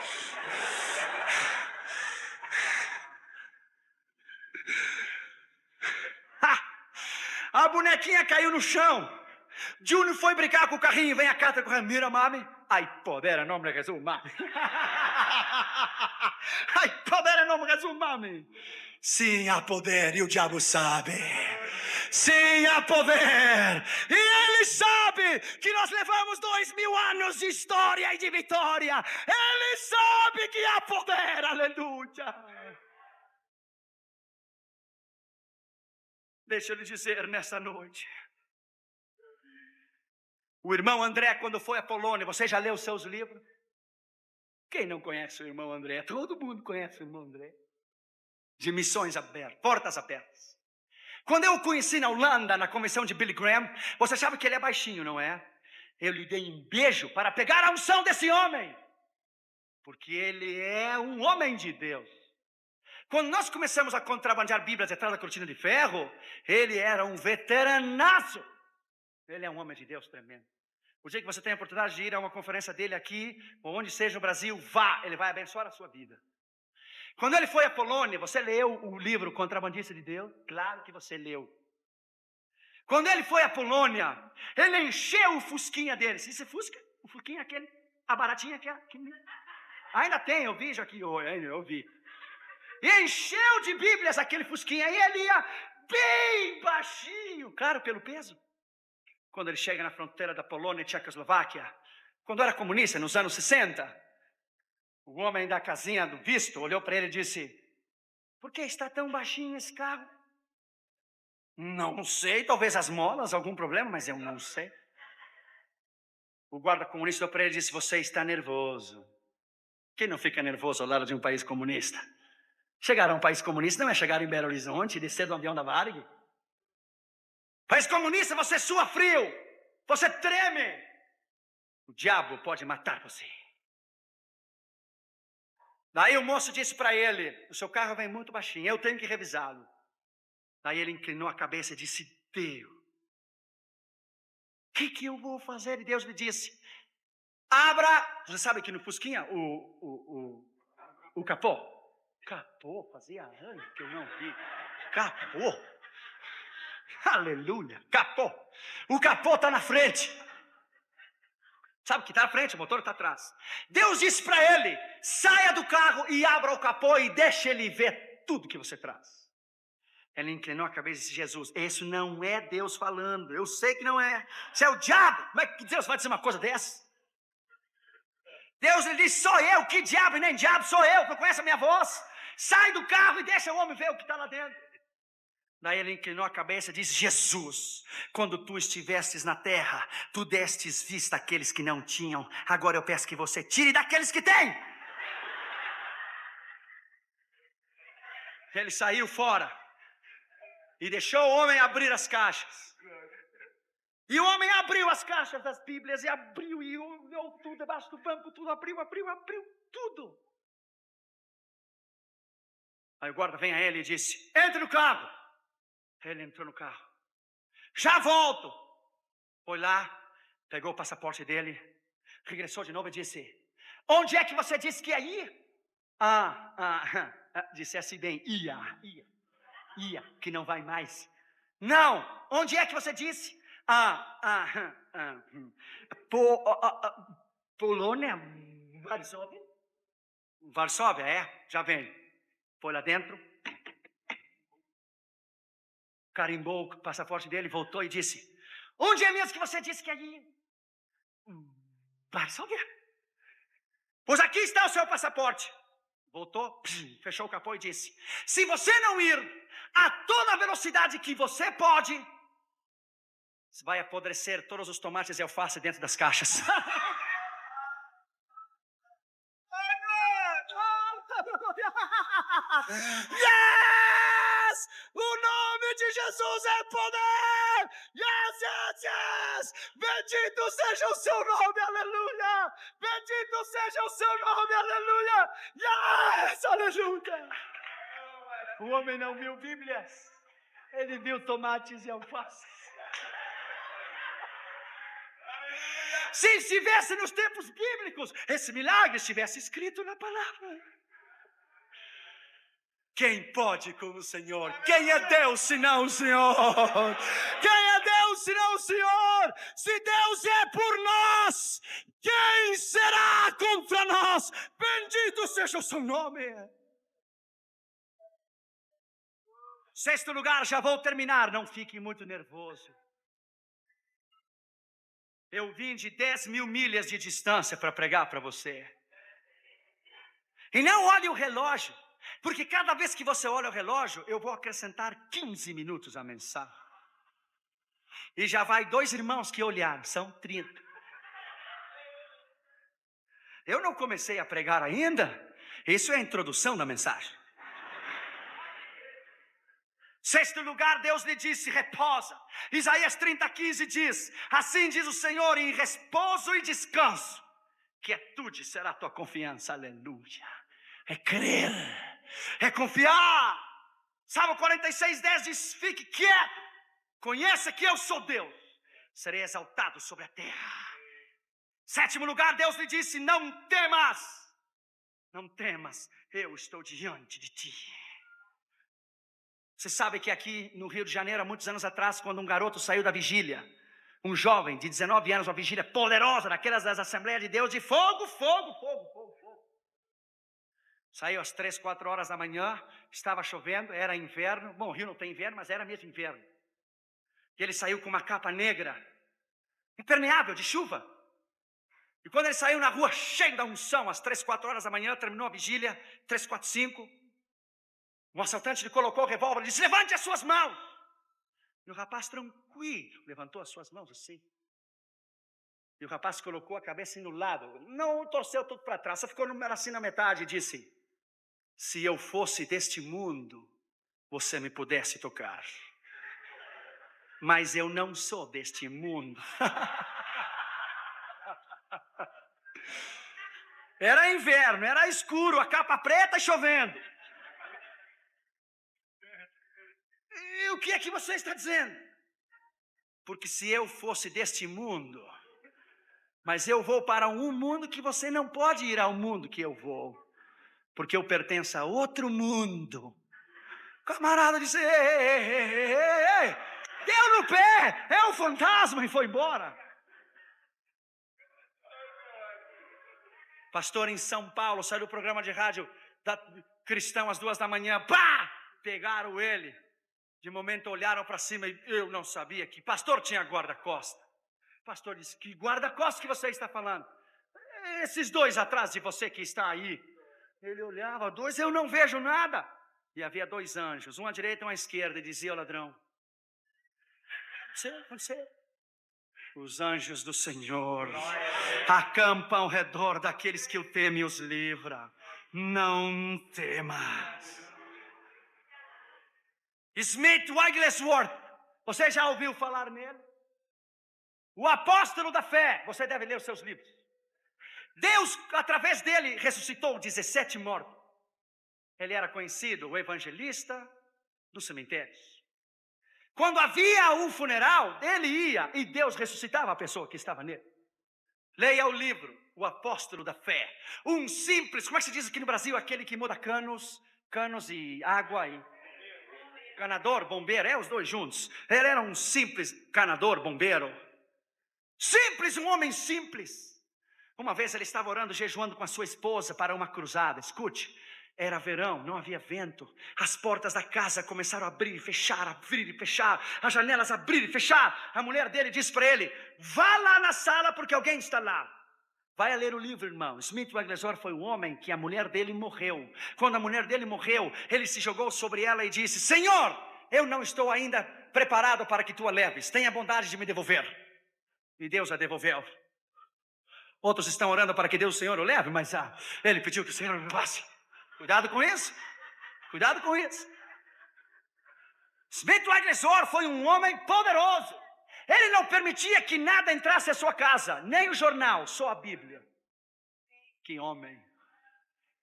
A bonequinha caiu no chão. Júnior foi brincar com o carrinho. Vem a Catra correndo. Mira, mami. Ai, poder em nome de Jesus, mami. Ai, poder em nome de Jesus, mami. Sim, há poder e o diabo sabe. Sim, há poder. E ele sabe que nós levamos 2000 anos de história e de vitória. Ele sabe que há poder. Aleluia. Deixa eu lhe dizer nessa noite. O irmão André, quando foi à Polônia, você já leu os seus livros? Quem não conhece o irmão André? Todo mundo conhece o irmão André. De missões abertas, portas abertas. Quando eu o conheci na Holanda, na convenção de Billy Graham, você sabe que ele é baixinho, não é? Eu lhe dei um beijo para pegar a unção desse homem. Porque ele é um homem de Deus. Quando nós começamos a contrabandear Bíblias atrás da cortina de ferro, ele era um veteranaço. Ele é um homem de Deus tremendo. O dia que você tem a oportunidade de ir a uma conferência dele aqui, ou onde seja no Brasil, vá, ele vai abençoar a sua vida. Quando ele foi à Polônia, você leu o livro Contrabandista de Deus? Claro que você leu. Quando ele foi à Polônia, ele encheu o fusquinha dele. Se disse Fusca? O fusquinha aquele, a baratinha que ainda tem, eu vi já aqui, eu vi. E encheu de Bíblias aquele fusquinha, e ele ia bem baixinho, claro, pelo peso. Quando ele chega na fronteira da Polônia e Tchecoslováquia, quando era comunista, nos anos 60, o homem da casinha do visto olhou para ele e disse, por que está tão baixinho esse carro? Não sei, talvez as molas, algum problema, mas eu não sei. O guarda comunista olhou para ele e disse, você está nervoso. Quem não fica nervoso ao lado de um país comunista? Chegar a um país comunista não é chegar em Belo Horizonte e descer do avião da Varig. País comunista, você sua frio, você treme. O diabo pode matar você. Daí o moço disse para ele, o seu carro vem muito baixinho, eu tenho que revisá-lo. Daí ele inclinou a cabeça e disse, Deus, o que eu vou fazer? E Deus lhe disse, abra, você sabe que no Fusquinha, o capô. Capô, fazia anos que eu não vi. Capô. Aleluia, capô. O capô está na frente. Sabe que está na frente, o motor está atrás. Deus disse para ele, saia do carro e abra o capô e deixe ele ver tudo que você traz. Ele inclinou a cabeça e disse, Jesus, isso não é Deus falando. Eu sei que não é. Isso é o diabo. Como é que Deus vai dizer uma coisa dessa? Deus lhe disse, sou eu. Que diabo e nem diabo sou eu, que não conhece a minha voz. Sai do carro e deixa o homem ver o que está lá dentro. Daí ele inclinou a cabeça e disse, Jesus, quando tu estivestes na terra, tu destes vista àqueles que não tinham. Agora eu peço que você tire daqueles que têm. Ele saiu fora e deixou o homem abrir as caixas. E o homem abriu as caixas das Bíblias e abriu e olhou tudo debaixo do banco, tudo abriu tudo. Aí o guarda vem a ele e disse, entre no carro. Ele entrou no carro. Já volto. Foi lá, pegou o passaporte dele, regressou de novo e disse, onde é que você disse que ia ir? Disse assim bem, ia, que não vai mais. Não, onde é que você disse? Polônia, Varsóvia, já vem. Foi lá dentro, carimbou o passaporte dele, voltou e disse, onde é mesmo que você disse que ia ir? Varsóvia. Pois aqui está o seu passaporte. Voltou, fechou o capô e disse: se você não ir a toda a velocidade que você pode, você vai apodrecer todos os tomates e alface dentro das caixas. Yes! O nome de Jesus é poder! Yes, yes, yes! Bendito seja o seu nome, aleluia! Bendito seja o seu nome, aleluia! Yes, aleluia! O homem não viu Bíblias, ele viu tomates e alfaces. Se estivesse nos tempos bíblicos, esse milagre estivesse escrito na palavra. Quem pode com o Senhor? Quem é Deus senão o Senhor? Quem é Deus senão o Senhor? Se Deus é por nós, quem será contra nós? Bendito seja o seu nome. Sexto lugar, já vou terminar, não fique muito nervoso. Eu vim de 10.000 milhas de distância para pregar para você. E não olhe o relógio, porque cada vez que você olha o relógio, eu vou acrescentar 15 minutos à mensagem. E já vai 2 irmãos que olharam, são 30. Eu não comecei a pregar ainda, isso é a introdução da mensagem. Sexto lugar, Deus lhe disse: repousa. Isaías 30:15 diz: assim diz o Senhor, em repouso e descanso, quietude será a tua confiança, aleluia. É crer, é confiar. Salmo 46:10 diz: fique quieto, conheça que eu sou Deus, serei exaltado sobre a terra. Sétimo lugar, Deus lhe disse: não temas, não temas, eu estou diante de ti. Você sabe que aqui no Rio de Janeiro, há muitos anos atrás, quando um garoto saiu da vigília, um jovem de 19 anos, uma vigília poderosa, daquelas das Assembleias de Deus, de fogo, fogo, fogo, fogo, fogo. Saiu às 3, 4 horas da manhã, estava chovendo, era inverno. Bom, o Rio não tem inverno, mas era mesmo inverno. E ele saiu com uma capa negra, impermeável, de chuva. E quando ele saiu na rua, cheio da unção, às 3, 4 horas da manhã, terminou a vigília, 3, 4, 5... um assaltante lhe colocou o revólver e disse: levante as suas mãos. E o rapaz tranquilo levantou as suas mãos assim. E o rapaz colocou a cabeça assim no lado, não torceu tudo para trás, só ficou assim na metade e disse: se eu fosse deste mundo, você me pudesse tocar. Mas eu não sou deste mundo. Era inverno, era escuro, a capa preta e chovendo. E o que é que você está dizendo? Porque se eu fosse deste mundo, mas eu vou para um mundo que você não pode ir ao mundo que eu vou, porque eu pertenço a outro mundo. O camarada disse: ei, deu no pé, é um fantasma, e foi embora. Pastor em São Paulo, saiu do programa de rádio da Cristão às 2 da manhã, pá! Pegaram ele. De momento olharam para cima e eu não sabia que pastor tinha guarda-costa. O pastor disse: que guarda-costa que você está falando? Esses 2 atrás de você que está aí. Ele olhava, 2, eu não vejo nada. E havia 2 anjos, um à direita e um à esquerda, e dizia ao ladrão: você. Os anjos do Senhor acampam ao redor daqueles que o temem e os livra. Não temas. Smith Wigglesworth, você já ouviu falar nele? O apóstolo da fé, você deve ler os seus livros. Deus, através dele, ressuscitou 17 mortos. Ele era conhecido, o evangelista dos cemitérios. Quando havia um funeral, ele ia e Deus ressuscitava a pessoa que estava nele. Leia o livro, O Apóstolo da Fé. Um simples, como é que se diz aqui no Brasil, aquele que muda canos e água e... canador, bombeiro, os 2 juntos. Ele era um simples canador, bombeiro. Simples, um homem simples. Uma vez ele estava orando, jejuando com a sua esposa para uma cruzada. Escute, Era verão, não havia vento. As portas da casa começaram a abrir e fechar, abrir e fechar. As janelas abrir e fechar. A mulher dele disse para ele: vá lá na sala porque alguém está lá. Vai ler o livro, irmão. Smith Wigglesworth foi o homem que a mulher dele morreu. Quando a mulher dele morreu, ele se jogou sobre ela e disse: Senhor, eu não estou ainda preparado para que tu a leves. Tenha bondade de me devolver. E Deus a devolveu. Outros estão orando para que Deus, o Senhor, o leve, mas ele pediu que o Senhor o levasse. Cuidado com isso. Cuidado com isso. Smith Wigglesworth foi um homem poderoso. Ele não permitia que nada entrasse à sua casa, nem o jornal, só a Bíblia. Que homem.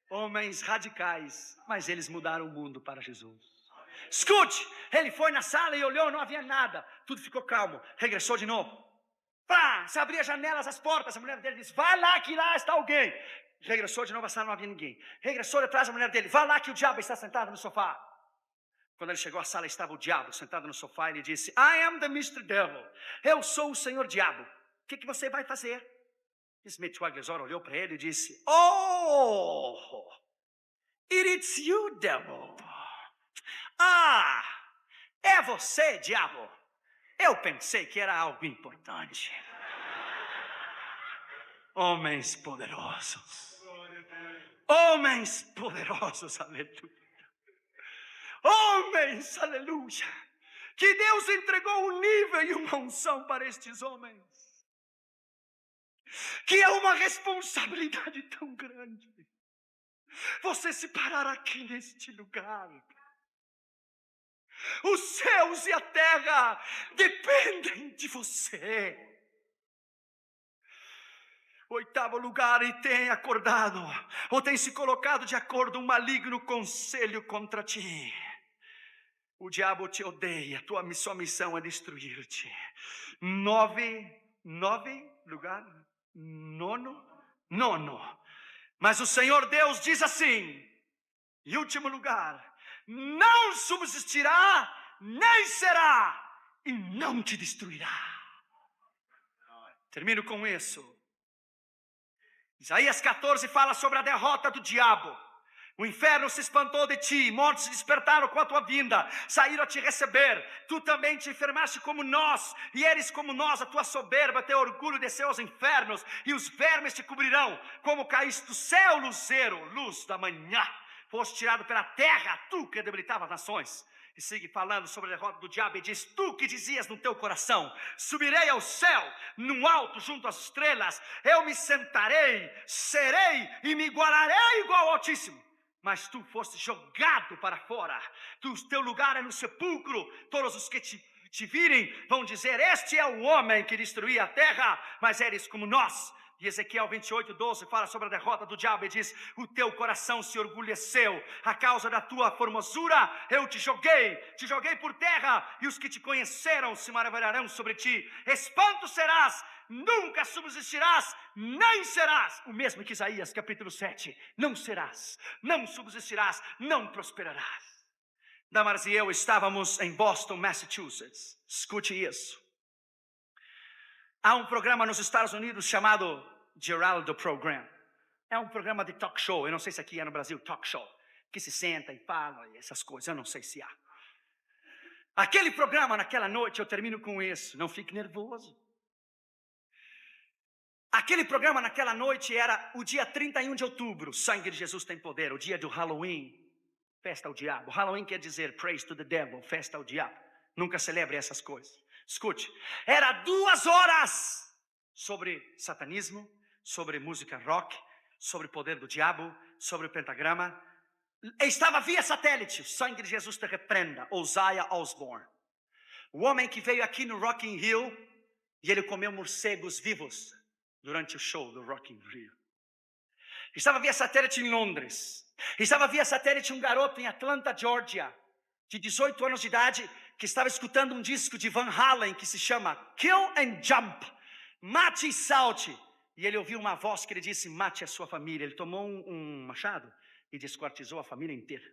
Homens radicais, mas eles mudaram o mundo para Jesus. Escute, ele foi na sala e olhou, não havia nada. Tudo ficou calmo, regressou de novo. Pá, se abria as janelas, as portas. A mulher dele disse: vai lá que lá está alguém. Regressou de novo à sala, não havia ninguém. Regressou detrás da mulher dele: vá lá que o diabo está sentado no sofá. Quando ele chegou à sala, estava o diabo sentado no sofá. E ele disse: I am the Mr. Devil. Eu sou o Senhor Diabo. O que você vai fazer? Smith Wigglesworth olhou para ele e disse: oh, it's you, devil. É você, diabo. Eu pensei que era algo importante. Homens poderosos. Homens poderosos, aleluia. Homens, aleluia. Que Deus entregou um nível e uma unção para estes homens. Que é uma responsabilidade tão grande. Você se parar aqui neste lugar. Os céus e a terra dependem de você. Oitavo lugar, e tem acordado, ou tem se colocado de acordo um maligno conselho contra ti. O diabo te odeia, sua missão é destruir-te. Nono. Mas o Senhor Deus diz assim, em último lugar: não subsistirá, nem será, e não te destruirá. Termino com isso. Isaías 14 fala sobre a derrota do diabo. O inferno se espantou de ti, mortos se despertaram com a tua vinda, saíram a te receber. Tu também te enfermaste como nós, e eres como nós. A tua soberba, teu orgulho desceu aos infernos, e os vermes te cobrirão. Como caíste do céu, luzeiro, luz da manhã. Foste tirado pela terra, tu que debilitava as nações. E sigue falando sobre a derrota do diabo e diz: tu que dizias no teu coração: subirei ao céu, no alto junto às estrelas, eu me sentarei, serei e me igualarei igual ao Altíssimo. Mas tu foste jogado para fora, teu lugar é no sepulcro. Todos os que te virem vão dizer: este é o homem que destruía a terra, mas eres como nós. E Ezequiel 28:12 fala sobre a derrota do diabo e diz: o teu coração se orgulheceu, a causa da tua formosura eu te joguei por terra, e os que te conheceram se maravilharão sobre ti. Espanto serás, nunca subsistirás, nem serás. O mesmo que Isaías capítulo 7, não serás, não subsistirás, não prosperarás. Damares e eu estávamos em Boston, Massachusetts. Escute isso. Há um programa nos Estados Unidos chamado Geraldo Program. É um programa de talk show. Eu não sei se aqui é no Brasil talk show, que se senta e fala e essas coisas. Eu não sei se há. Aquele programa naquela noite, eu termino com isso. Não fique nervoso. Aquele programa naquela noite era o dia 31 de outubro. Sangue de Jesus tem poder. O dia do Halloween. Festa ao diabo. Halloween quer dizer praise to the devil. Festa ao diabo. Nunca celebre essas coisas. Escute, era 2 horas sobre satanismo, sobre música rock, sobre o poder do diabo, sobre o pentagrama. Estava via satélite. O sangue de Jesus te repreenda. Ozzy Osbourne, o homem que veio aqui no Rock in Rio e ele comeu morcegos vivos durante o show do Rock in Rio. Estava via satélite em Londres. Estava via satélite um garoto em Atlanta, Georgia, de 18 anos de idade, que estava escutando um disco de Van Halen que se chama Kill and Jump, mate e salte. E ele ouviu uma voz que ele disse: mate a sua família. Ele tomou um machado e desquartizou a família inteira.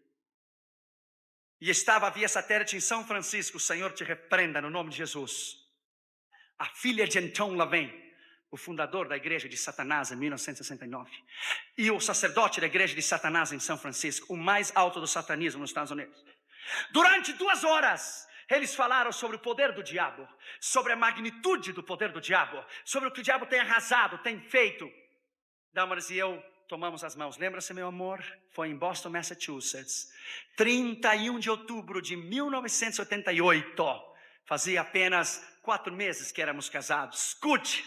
E estava via satélite em São Francisco. O Senhor te repreenda no nome de Jesus. A filha de Anton LaVey o fundador da igreja de Satanás em 1969, e o sacerdote da igreja de Satanás em São Francisco, o mais alto do satanismo nos Estados Unidos. Durante 2 horas, eles falaram sobre o poder do diabo, sobre a magnitude do poder do diabo, sobre o que o diabo tem arrasado, tem feito. Damaris e eu tomamos as mãos. Lembra-se, meu amor? Foi em Boston, Massachusetts, 31 de outubro de 1988. Fazia apenas 4 meses que éramos casados. Escute,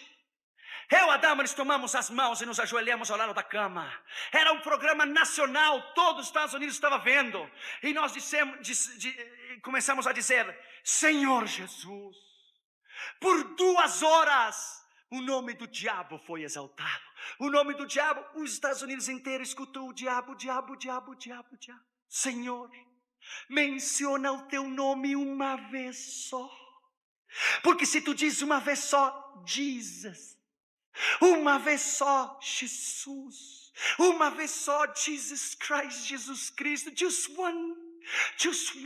eu e a Damaris tomamos as mãos e nos ajoelhamos ao lado da cama. Era um programa nacional, todo os Estados Unidos estava vendo. E nós começamos a dizer: Senhor Jesus, por 2 horas o nome do diabo foi exaltado. O nome do diabo, os Estados Unidos inteiro escutou o diabo, diabo, diabo, diabo, diabo. Senhor, menciona o teu nome uma vez só. Porque se tu dizes uma vez só, Jesus. Uma vez só, Jesus. Uma vez só, Jesus Christ, Jesus Cristo. Just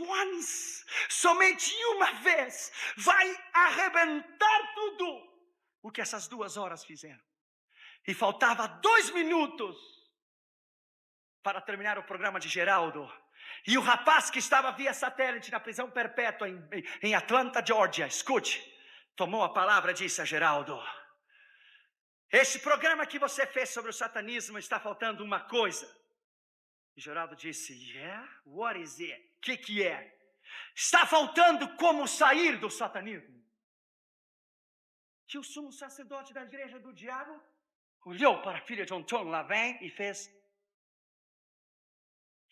once. Somente uma vez vai arrebentar tudo o que essas 2 horas fizeram. E faltava 2 minutos para terminar o programa de Geraldo. E o rapaz que estava via satélite na prisão perpétua em Atlanta, Georgia, escute, tomou a palavra e disse a Geraldo: esse programa que você fez sobre o satanismo, está faltando uma coisa. E Geraldo disse: yeah? What is it? Que é? Está faltando como sair do satanismo. Que o sumo sacerdote da igreja do diabo olhou para a filha de Antônio Lavin e fez.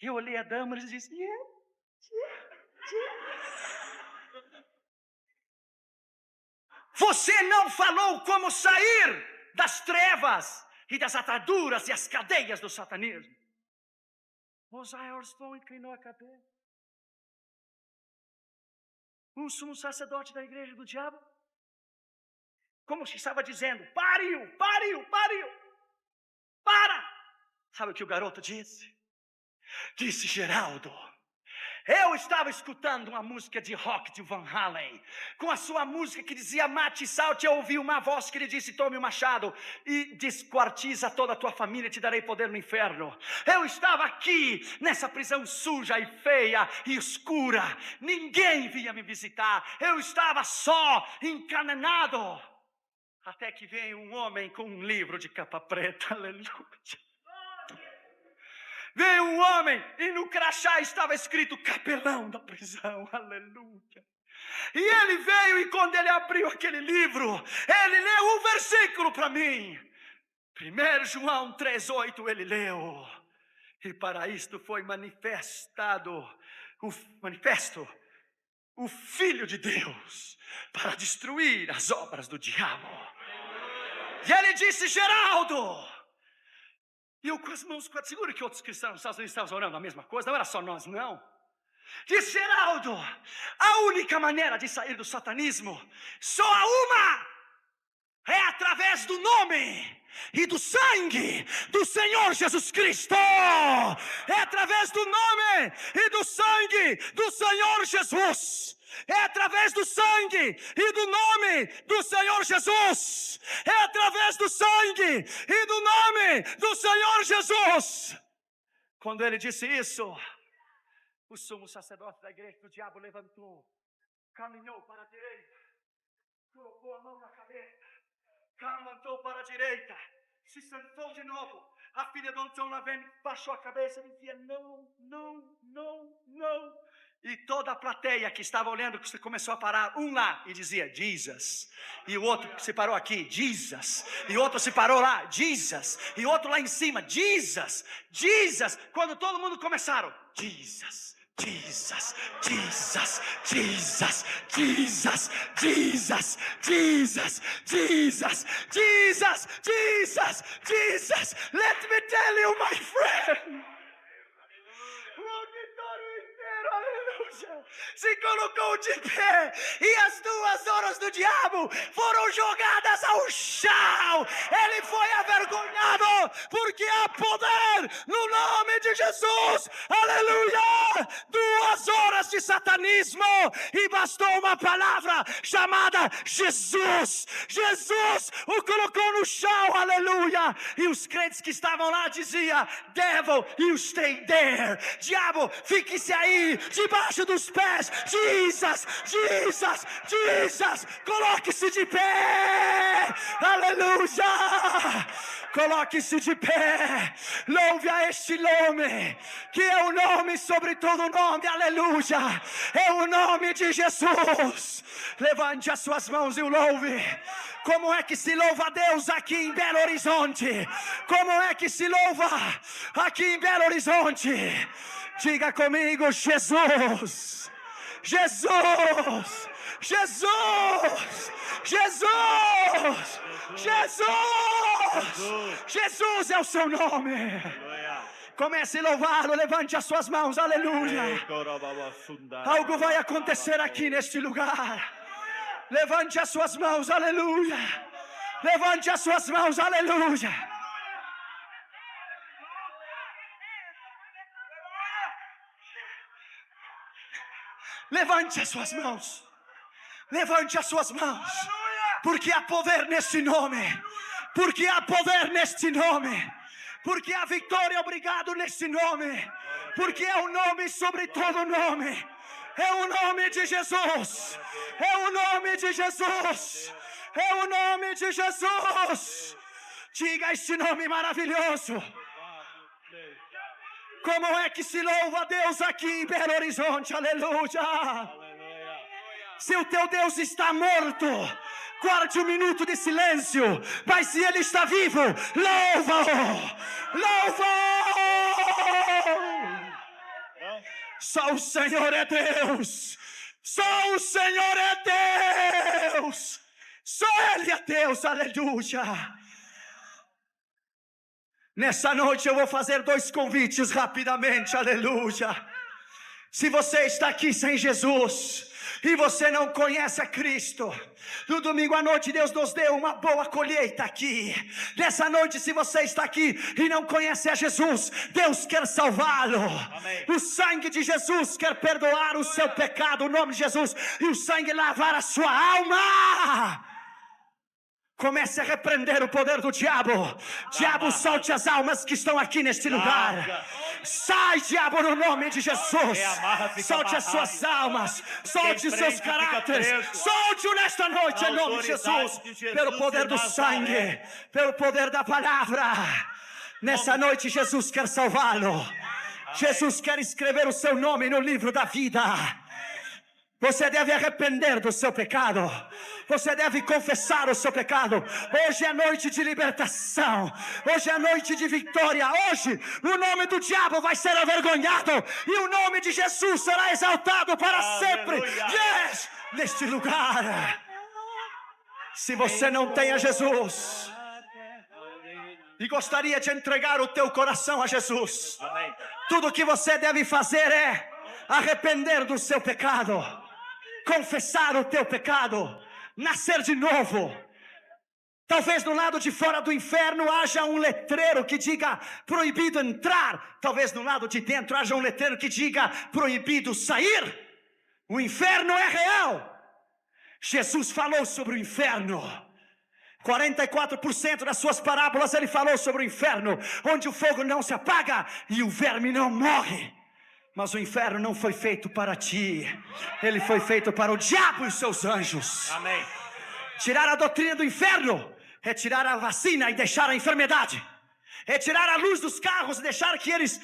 Eu olhei a Damaris e disse: yeah. Você não falou como sair das trevas e das ataduras e as cadeias do satanismo. Mosiah Osborne inclinou a cabeça. Um sumo sacerdote da igreja do diabo, como se estava dizendo: pare-o. Para! Sabe o que o garoto disse? Disse: Geraldo, eu estava escutando uma música de rock de Van Halen, com a sua música que dizia mate e salte. Eu ouvi uma voz que lhe disse: tome o machado e desquartiza toda a tua família, te darei poder no inferno. Eu estava aqui nessa prisão suja e feia e escura, ninguém vinha me visitar, eu estava só, encanenado, até que veio um homem com um livro de capa preta, aleluia. Veio um homem e no crachá estava escrito capelão da prisão, aleluia. E ele veio e quando ele abriu aquele livro, ele leu um versículo para mim. 1 João 3,8 ele leu. E para isto foi manifesto o Filho de Deus, para destruir as obras do diabo. E ele disse: Geraldo, e eu com as mãos, seguro que outros cristãos nos Estados Unidos estavam orando a mesma coisa, não era só nós, não. Disse: Geraldo, a única maneira de sair do satanismo, só há uma, é através do nome e do sangue do Senhor Jesus Cristo. É através do nome e do sangue do Senhor Jesus. É através do sangue e do nome do Senhor Jesus. É através do sangue e do nome do Senhor Jesus. Quando ele disse isso, o sumo sacerdote da igreja do diabo levantou, caminhou para a direita, colocou a mão na cabeça, levantou para a direita, se sentou de novo. A filha do Antônio Lavin baixou a cabeça e dizia: não. E toda a plateia que estava olhando começou a parar, um lá e dizia Jesus, e o outro se parou aqui, Jesus, e o outro se parou lá, Jesus, e o outro lá em cima, Jesus. Quando todo mundo começaram, Jesus. Let me tell you, my friend. O auditório inteiro, aleluia. Se colocou de pé e as 2 horas do diabo foram jogadas ao chão. Ele foi avergonhado porque há poder no nome de Jesus. Aleluia! 2 horas de satanismo e bastou uma palavra chamada Jesus. Jesus o colocou no chão. Aleluia! E os crentes que estavam lá diziam: Devil, you stay there. Diabo, fique-se aí debaixo dos pés. Jesus, Jesus, Jesus. Coloque-se de pé. Aleluia. Coloque-se de pé. Louve a este nome, que é o nome sobre todo nome. Aleluia. É o nome de Jesus. Levante as suas mãos e o louve. Como é que se louva a Deus aqui em Belo Horizonte? Como é que se louva aqui em Belo Horizonte? Diga comigo: Jesus, Jesus, Jesus, Jesus, Jesus, Jesus é o seu nome. Comece a louvá-lo, levante as suas mãos, aleluia. Algo vai acontecer aqui neste lugar. Levante as suas mãos, aleluia. Levante as suas mãos, aleluia. Levante as suas mãos. Levante as suas mãos. Porque há poder neste nome. Porque há poder neste nome. Porque há vitória, obrigado, neste nome. Porque é o nome sobre todo nome. É o nome de Jesus. É o nome de Jesus. É o nome de Jesus. Diga este nome maravilhoso. Como é que se louva a Deus aqui em Belo Horizonte? Aleluia. Se o teu Deus está morto, guarde 1 minuto de silêncio. Mas se Ele está vivo, louva-o. Louva-o. Só o Senhor é Deus. Só o Senhor é Deus. Só Ele é Deus. Aleluia. Nessa noite eu vou fazer 2 convites rapidamente, aleluia. Se você está aqui sem Jesus e você não conhece a Cristo, no domingo à noite Deus nos deu uma boa colheita aqui. Nessa noite, se você está aqui e não conhece a Jesus, Deus quer salvá-lo. O sangue de Jesus quer perdoar o seu pecado, o nome de Jesus, e o sangue lavar a sua alma. Comece a repreender o poder do diabo. Diabo, solte as almas que estão aqui neste lugar. Sai, diabo, no nome de Jesus. Solte as suas almas. Solte os seus caráteres. Solte-o nesta noite, em nome de Jesus. Pelo poder do sangue, pelo poder da palavra. Nessa noite, Jesus quer salvá-lo. Jesus quer escrever o seu nome no livro da vida. Você deve arrepender do seu pecado. Você deve confessar o seu pecado. Hoje é noite de libertação. Hoje é noite de vitória. Hoje o nome do diabo vai ser avergonhado e o nome de Jesus será exaltado para sempre. Yes! Neste lugar. Se você não tem a Jesus e gostaria de entregar o teu coração a Jesus, tudo o que você deve fazer é arrepender do seu pecado, confessar o teu pecado, nascer de novo. Talvez no lado de fora do inferno haja um letreiro que diga proibido entrar. Talvez no lado de dentro haja um letreiro que diga proibido sair. O inferno é real. Jesus falou sobre o inferno. 44% das suas parábolas ele falou sobre o inferno, onde o fogo não se apaga e o verme não morre. Mas o inferno não foi feito para ti. Ele foi feito para o diabo e os seus anjos. Amém. Tirar a doutrina do inferno é tirar a vacina e deixar a enfermidade. É tirar a luz dos carros e deixar que eles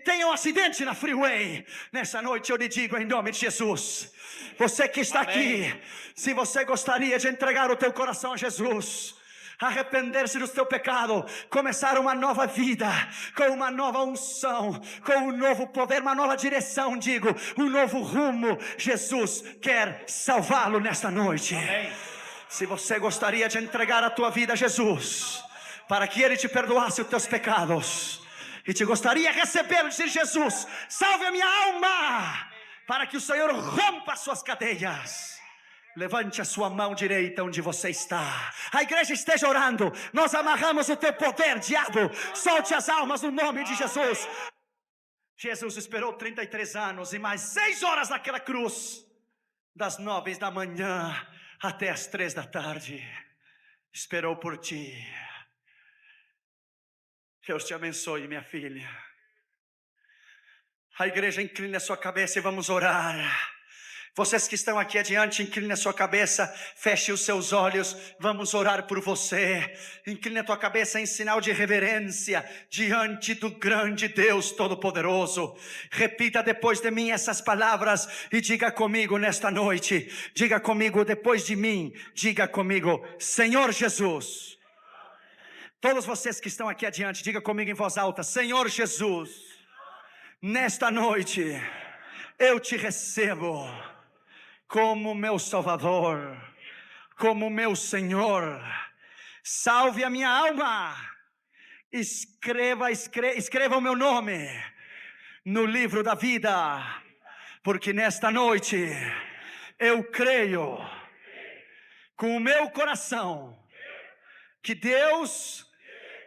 tenham acidente na freeway. Nessa noite eu lhe digo em nome de Jesus, você que está aqui, se você gostaria de entregar o teu coração a Jesus, arrepender-se do teu pecado, começar uma nova vida, com uma nova unção, com um novo poder, uma nova direção, um novo rumo, Jesus quer salvá-lo nesta noite. Amém. Se você gostaria de entregar a tua vida a Jesus, para que Ele te perdoasse os teus pecados, e te gostaria de receber, dizer: Jesus, salve a minha alma, para que o Senhor rompa as suas cadeias. Levante a sua mão direita onde você está. A igreja esteja orando. Nós amarramos o teu poder, diabo. Solte as almas no nome de Jesus. Jesus esperou 33 anos e mais 6 horas naquela cruz, das 9 da manhã até as 3 da tarde. Esperou por ti. Deus te abençoe, minha filha. A igreja, incline a sua cabeça e vamos orar. Vocês que estão aqui adiante, incline a sua cabeça, feche os seus olhos, vamos orar por você. Incline a tua cabeça em sinal de reverência diante do grande Deus Todo-Poderoso. Repita depois de mim essas palavras e diga comigo nesta noite. Diga comigo depois de mim, diga comigo: Senhor Jesus. Todos vocês que estão aqui adiante, diga comigo em voz alta: Senhor Jesus, nesta noite eu te recebo como meu Salvador, como meu Senhor. Salve a minha alma. Escreva o meu nome no livro da vida, porque nesta noite eu creio com o meu coração que Deus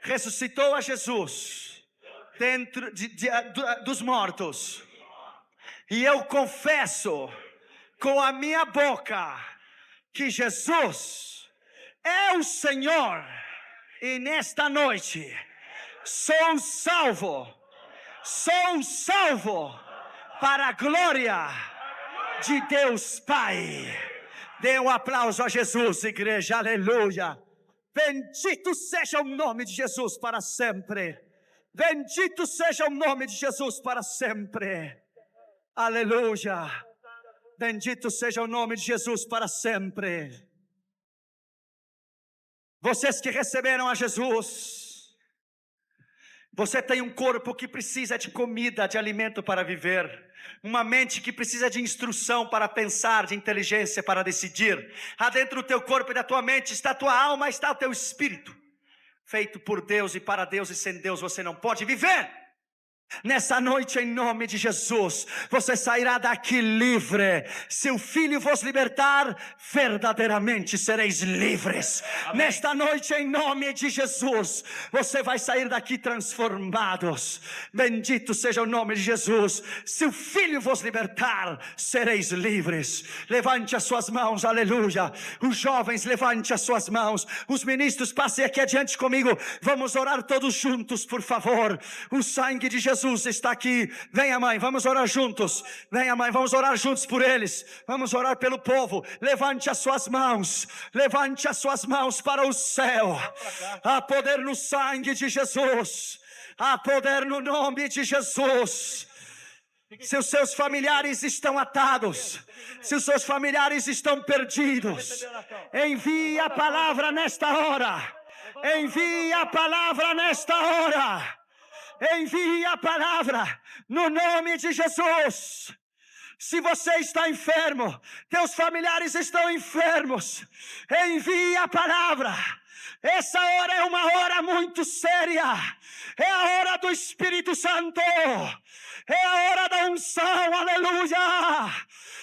ressuscitou a Jesus dentro dos mortos, e eu confesso com a minha boca que Jesus é o Senhor, e nesta noite sou salvo para a glória de Deus Pai. Dê um aplauso a Jesus, igreja, aleluia. Bendito seja o nome de Jesus para sempre. Bendito seja o nome de Jesus para sempre. Aleluia. Bendito seja o nome de Jesus para sempre. Vocês que receberam a Jesus, você tem um corpo que precisa de comida, de alimento para viver. Uma mente que precisa de instrução para pensar, de inteligência para decidir. Adentro do teu corpo e da tua mente está a tua alma, está o teu espírito. Feito por Deus e para Deus, e sem Deus você não pode viver. Nessa noite, em nome de Jesus, você sairá daqui livre. Se o Filho vos libertar, verdadeiramente sereis livres. Amém. Nesta noite, em nome de Jesus, você vai sair daqui transformados. Bendito seja o nome de Jesus. Se o Filho vos libertar, sereis livres. Levante as suas mãos, aleluia. Os jovens, levante as suas mãos. Os ministros, passem aqui adiante comigo. Vamos orar todos juntos, por favor. O sangue de Jesus está aqui. Venha, mãe, vamos orar juntos. Venha, mãe, vamos orar juntos por eles. Vamos orar pelo povo. Levante as suas mãos. Levante as suas mãos para o céu. Há poder no sangue de Jesus. Há poder no nome de Jesus. Se os seus familiares estão atados, se os seus familiares estão perdidos, envie a palavra nesta hora. Envie a palavra nesta hora. Envie a palavra no nome de Jesus. Se você está enfermo, teus familiares estão enfermos, envie a palavra. Essa hora é uma hora muito séria. É a hora do Espírito Santo. É a hora da unção, aleluia.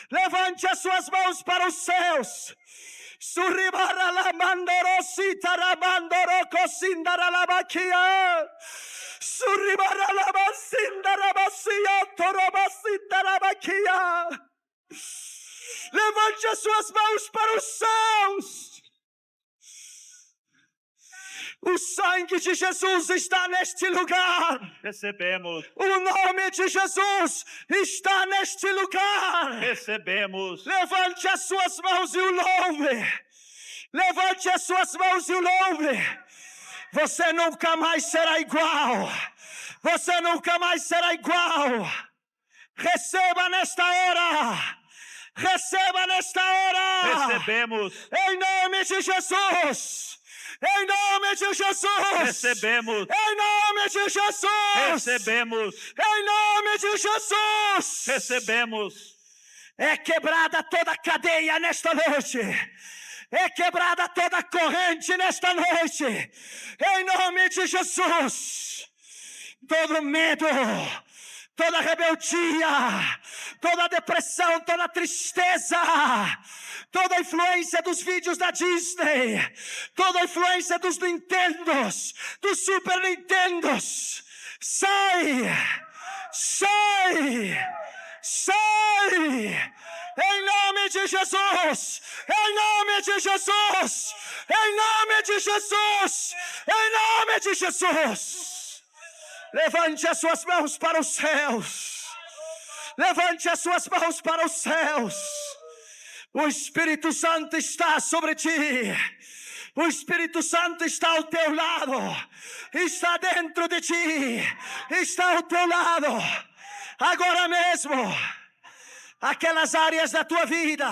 Levante as suas mãos para os céus. Surribara la mandorosita rabandoroco sindaralabaquia. Surribara la basindarabacia torobasindarabaquia. Levante as suas mãos para os céus. O sangue de Jesus está neste lugar. Recebemos. O nome de Jesus está neste lugar. Recebemos. Levante as suas mãos e o louve. Levante as suas mãos e o louve. Você nunca mais será igual. Você nunca mais será igual. Receba nesta hora. Receba nesta hora. Recebemos. Em nome de Jesus. Em nome de Jesus. Recebemos. Em nome de Jesus. Recebemos. Em nome de Jesus. Recebemos. É quebrada toda cadeia nesta noite. É quebrada toda corrente nesta noite. Em nome de Jesus. Todo medo, toda rebeldia, toda depressão, toda tristeza, toda influência dos vídeos da Disney, toda influência dos Nintendos, dos Super Nintendos, sai, sai, sai, em nome de Jesus, em nome de Jesus, em nome de Jesus, em nome de Jesus. Levante as suas mãos para os céus, levante as suas mãos para os céus. O Espírito Santo está sobre ti, o Espírito Santo está ao teu lado, está dentro de ti, está ao teu lado, agora mesmo. Aquelas áreas da tua vida,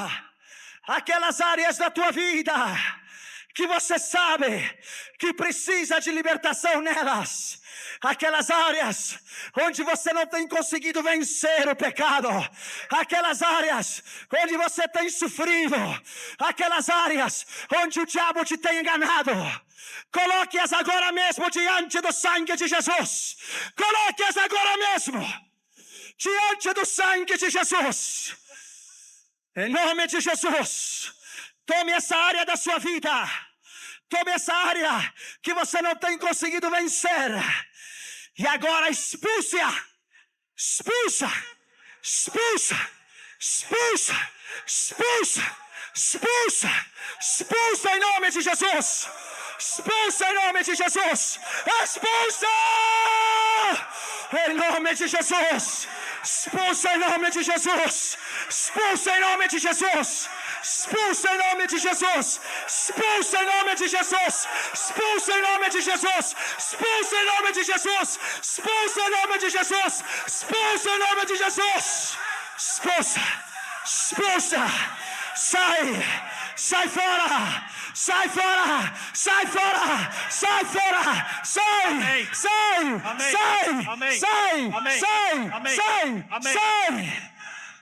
aquelas áreas da tua vida que você sabe que precisa de libertação nelas, aquelas áreas onde você não tem conseguido vencer o pecado, aquelas áreas onde você tem sofrido, aquelas áreas onde o diabo te tem enganado, coloque-as agora mesmo diante do sangue de Jesus, coloque-as agora mesmo diante do sangue de Jesus, em nome de Jesus. Tome essa área da sua vida, tome essa área que você não tem conseguido vencer, e agora expulse-a, expulsa, expulsa, expulsa, expulsa, expulsa, expulsa em nome de Jesus, expulsa em nome de Jesus, expulsa em nome de Jesus, expulsa em nome de Jesus, expulsa em nome de Jesus, expulsa em nome de Jesus, expulsa em nome de Jesus, expulsa em nome de Jesus, expulsa em nome de Jesus, expulsa em nome de Jesus, expulsa em nome de Jesus, expulsa, expulsa, sai, sai fora, sai fora, sai fora, sai fora, sai, Amém. sai, Amém. sai, Amém. sai, Amém. sai, Amém. sai, Amém. sai,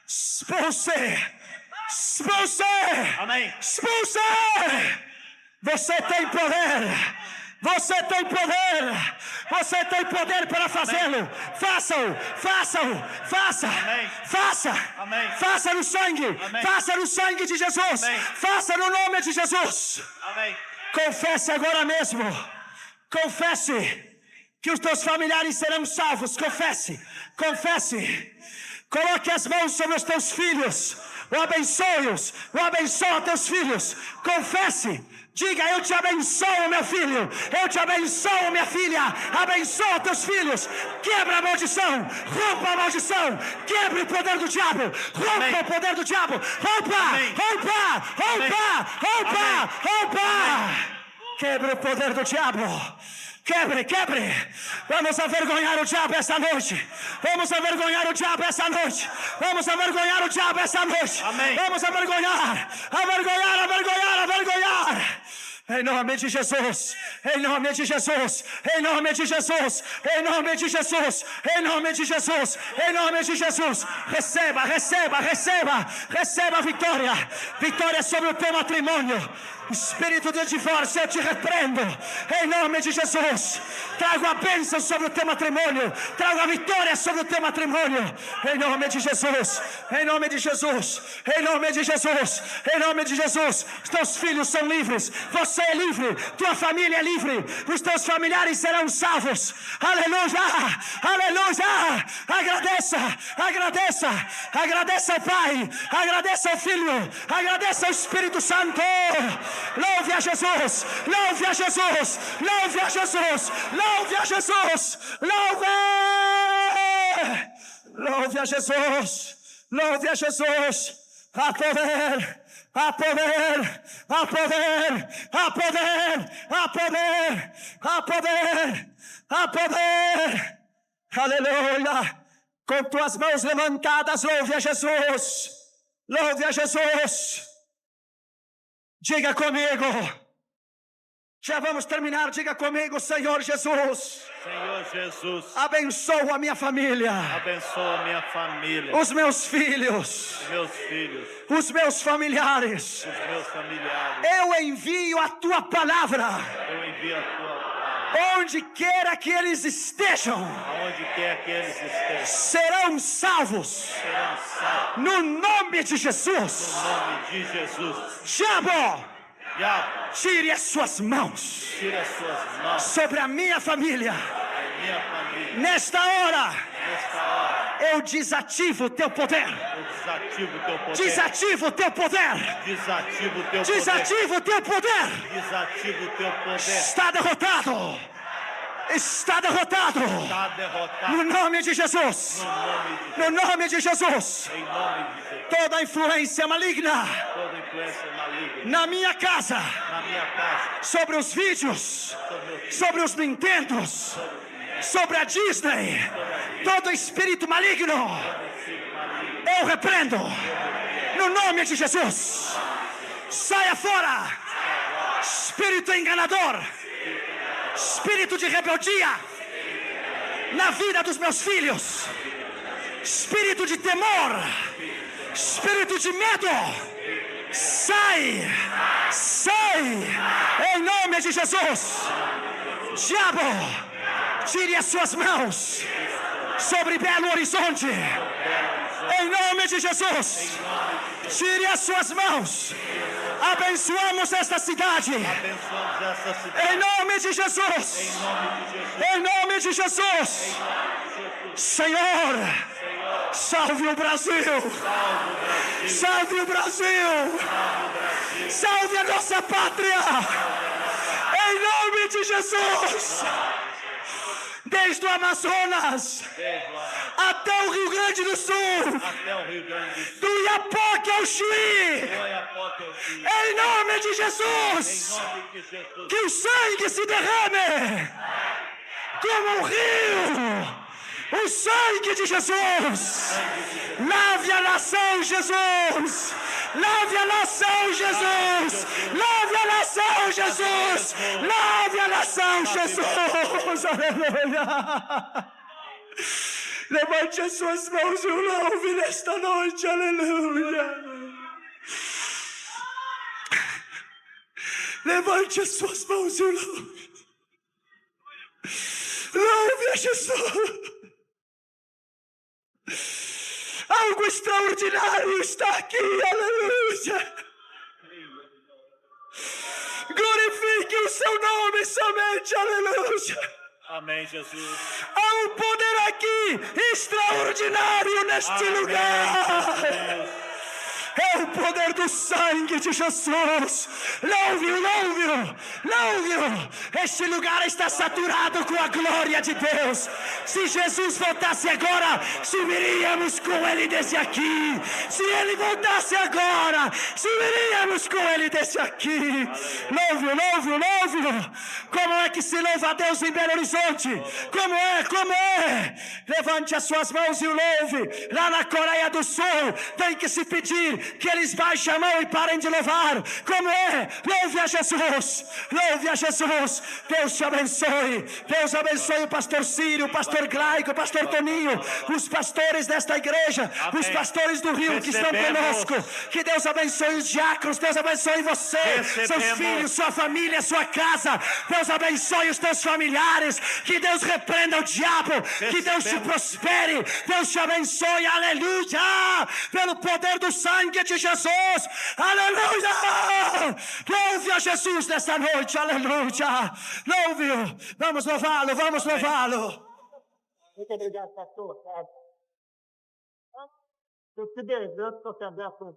expulse, expulse, Amém. expulse. Você tem poder, você tem poder, você tem poder para fazê-lo. Faça-o, faça-o, faça, Amém. faça, Amém. faça no sangue, Amém. faça no sangue de Jesus, Amém. faça no nome de Jesus. Amém. Confesse agora mesmo, confesse que os teus familiares serão salvos, confesse, confesse. Coloque as mãos sobre os teus filhos, o abençoe-os, o abençoa teus filhos, confesse. Diga, eu te abençoo, meu filho, eu te abençoo, minha filha, abençoa teus filhos, quebra a maldição, rompa a maldição, quebre o poder do diabo, rompa Amém. o poder do diabo, rompa, Amém. rompa, rompa, rompa, Amém. rompa, quebre o poder do diabo. Quebre, quebre. Vamos avergonhar o diabo essa noite. Vamos avergonhar o diabo essa noite. Vamos avergonhar o diabo essa noite. Amém. Vamos avergonhar, avergonhar, avergonhar, avergonhar. Em nome de Jesus, em nome de Jesus, em nome de Jesus, em nome de Jesus, em nome de Jesus, em nome de Jesus. Receba, receba, receba, receba a vitória. Vitória sobre o teu matrimônio. Espírito de divórcio, eu te repreendo. Em nome de Jesus. Trago a bênção sobre o teu matrimônio. Trago a vitória sobre o teu matrimônio. Em nome de Jesus. Em nome de Jesus. Em nome de Jesus. Em nome de Jesus. Os teus filhos são livres. Você é livre. Tua família é livre. Os teus familiares serão salvos. Aleluia. Aleluia. Agradeça. Agradeça. Agradeça ao Pai. Agradeça ao Filho. Agradeça ao Espírito Santo. Louve a Jesus, louve a Jesus, louve a Jesus, louve a Jesus, louve! Louve a Jesus, louve a Jesus, há poder, há poder, há poder, há poder, há poder, há poder, há poder, aleluia! Com tuas mãos levantadas, louve a Jesus, louve a Jesus. Diga comigo, já vamos terminar, diga comigo, Senhor Jesus. Senhor Jesus, Abençoa a minha família, abençoa a minha família, os meus filhos, meus filhos, os meus familiares. os meus familiares. Eu envio a tua palavra Eu envio a tua palavra onde quer que eles estejam, aonde quer que eles estejam, serão salvos. serão salvos. No nome de No Jesus. nome de Jesus. Diabo, Diabo, tire as suas mãos tira as suas mãos sobre a minha família. da minha família. Nesta hora, Nesta hora, eu desativo o teu poder. eu desativo o teu poder. Desativo o teu poder. Desativo o teu poder. Desativo o teu poder. Desativo o teu poder. Está derrotado. Está derrotado. Está derrotado. No nome de Jesus. No nome de No nome de Jesus. Em nome de Jesus. Toda influência maligna Toda influência maligna na minha casa, na minha casa, sobre os vídeos, sobre sobre os Nintendos, sobre a Disney, todo espírito maligno, eu repreendo. No nome de Jesus. Saia fora. Espírito enganador. Espírito de rebeldia na vida dos meus filhos. Espírito de temor. Espírito de medo. Sai. Sai. Em nome de Jesus. Diabo, tire as suas mãos sobre Belo Horizonte. Em nome de Jesus. Tire as suas mãos. Abençoamos esta cidade. abençoamos essa cidade. Em nome de Jesus. Em nome de Jesus. Senhor, salve o Brasil. Salve o Brasil. Salve a nossa pátria. Em nome de Jesus. Desde o Amazonas até o Rio Grande do Sul, Até o Rio Grande do Sul. do Iapoque ao Chuí, Oiapoque ao Sul. em nome de Em Jesus, nome de Jesus. que o sangue se derrame como um rio. O sangue de Jesus lave a nação, Jesus. Lave a nação, Jesus. Lave a nação, Jesus. Lave a nação, Jesus. Aleluia. Levante as suas mãos e o louve nesta noite. Aleluia. Levante as suas mãos e o louve. Louve a Jesus. Algo extraordinário está aqui, aleluia. Glorifique o seu nome somente, aleluia. Amém, Jesus. Há um poder aqui extraordinário neste Amém, lugar. Jesus. É o poder do sangue de Jesus. Louve-o, louve-o, louve-o. Este lugar está saturado com a glória de Deus. Se Jesus voltasse agora, subiríamos com Ele desde aqui. Se Ele voltasse agora, subiríamos com Ele desde aqui. Louve-o, louve-o, louve-o. Como é que se louva a Deus em Belo Horizonte? Como é, como é? Levante as suas mãos e o louve. Lá na Coreia do Sul, tem que se pedir que eles baixem a mão e parem de louvar. Como é? Louve a Jesus. Louve a Jesus. Deus te abençoe. Deus abençoe o pastor Círio, o pastor Glaico, o pastor Toninho, os pastores desta igreja, Amém. os pastores do Rio que estão Recebemos. conosco. Que Deus abençoe os diáconos. Deus abençoe você, seus Recebemos. filhos, sua família, sua casa. Deus abençoe os teus familiares. Que Deus repreenda o diabo. Que Deus te Recebemos. prospere. Deus te abençoe. Aleluia. Pelo poder do sangue de Jesus. Aleluia. Louve a Jesus nesta noite. Aleluia. Louve-o. Vamos louvá-lo. Vamos louvá-lo. Muito obrigado, pastor. Eu te desejo que você dê a sua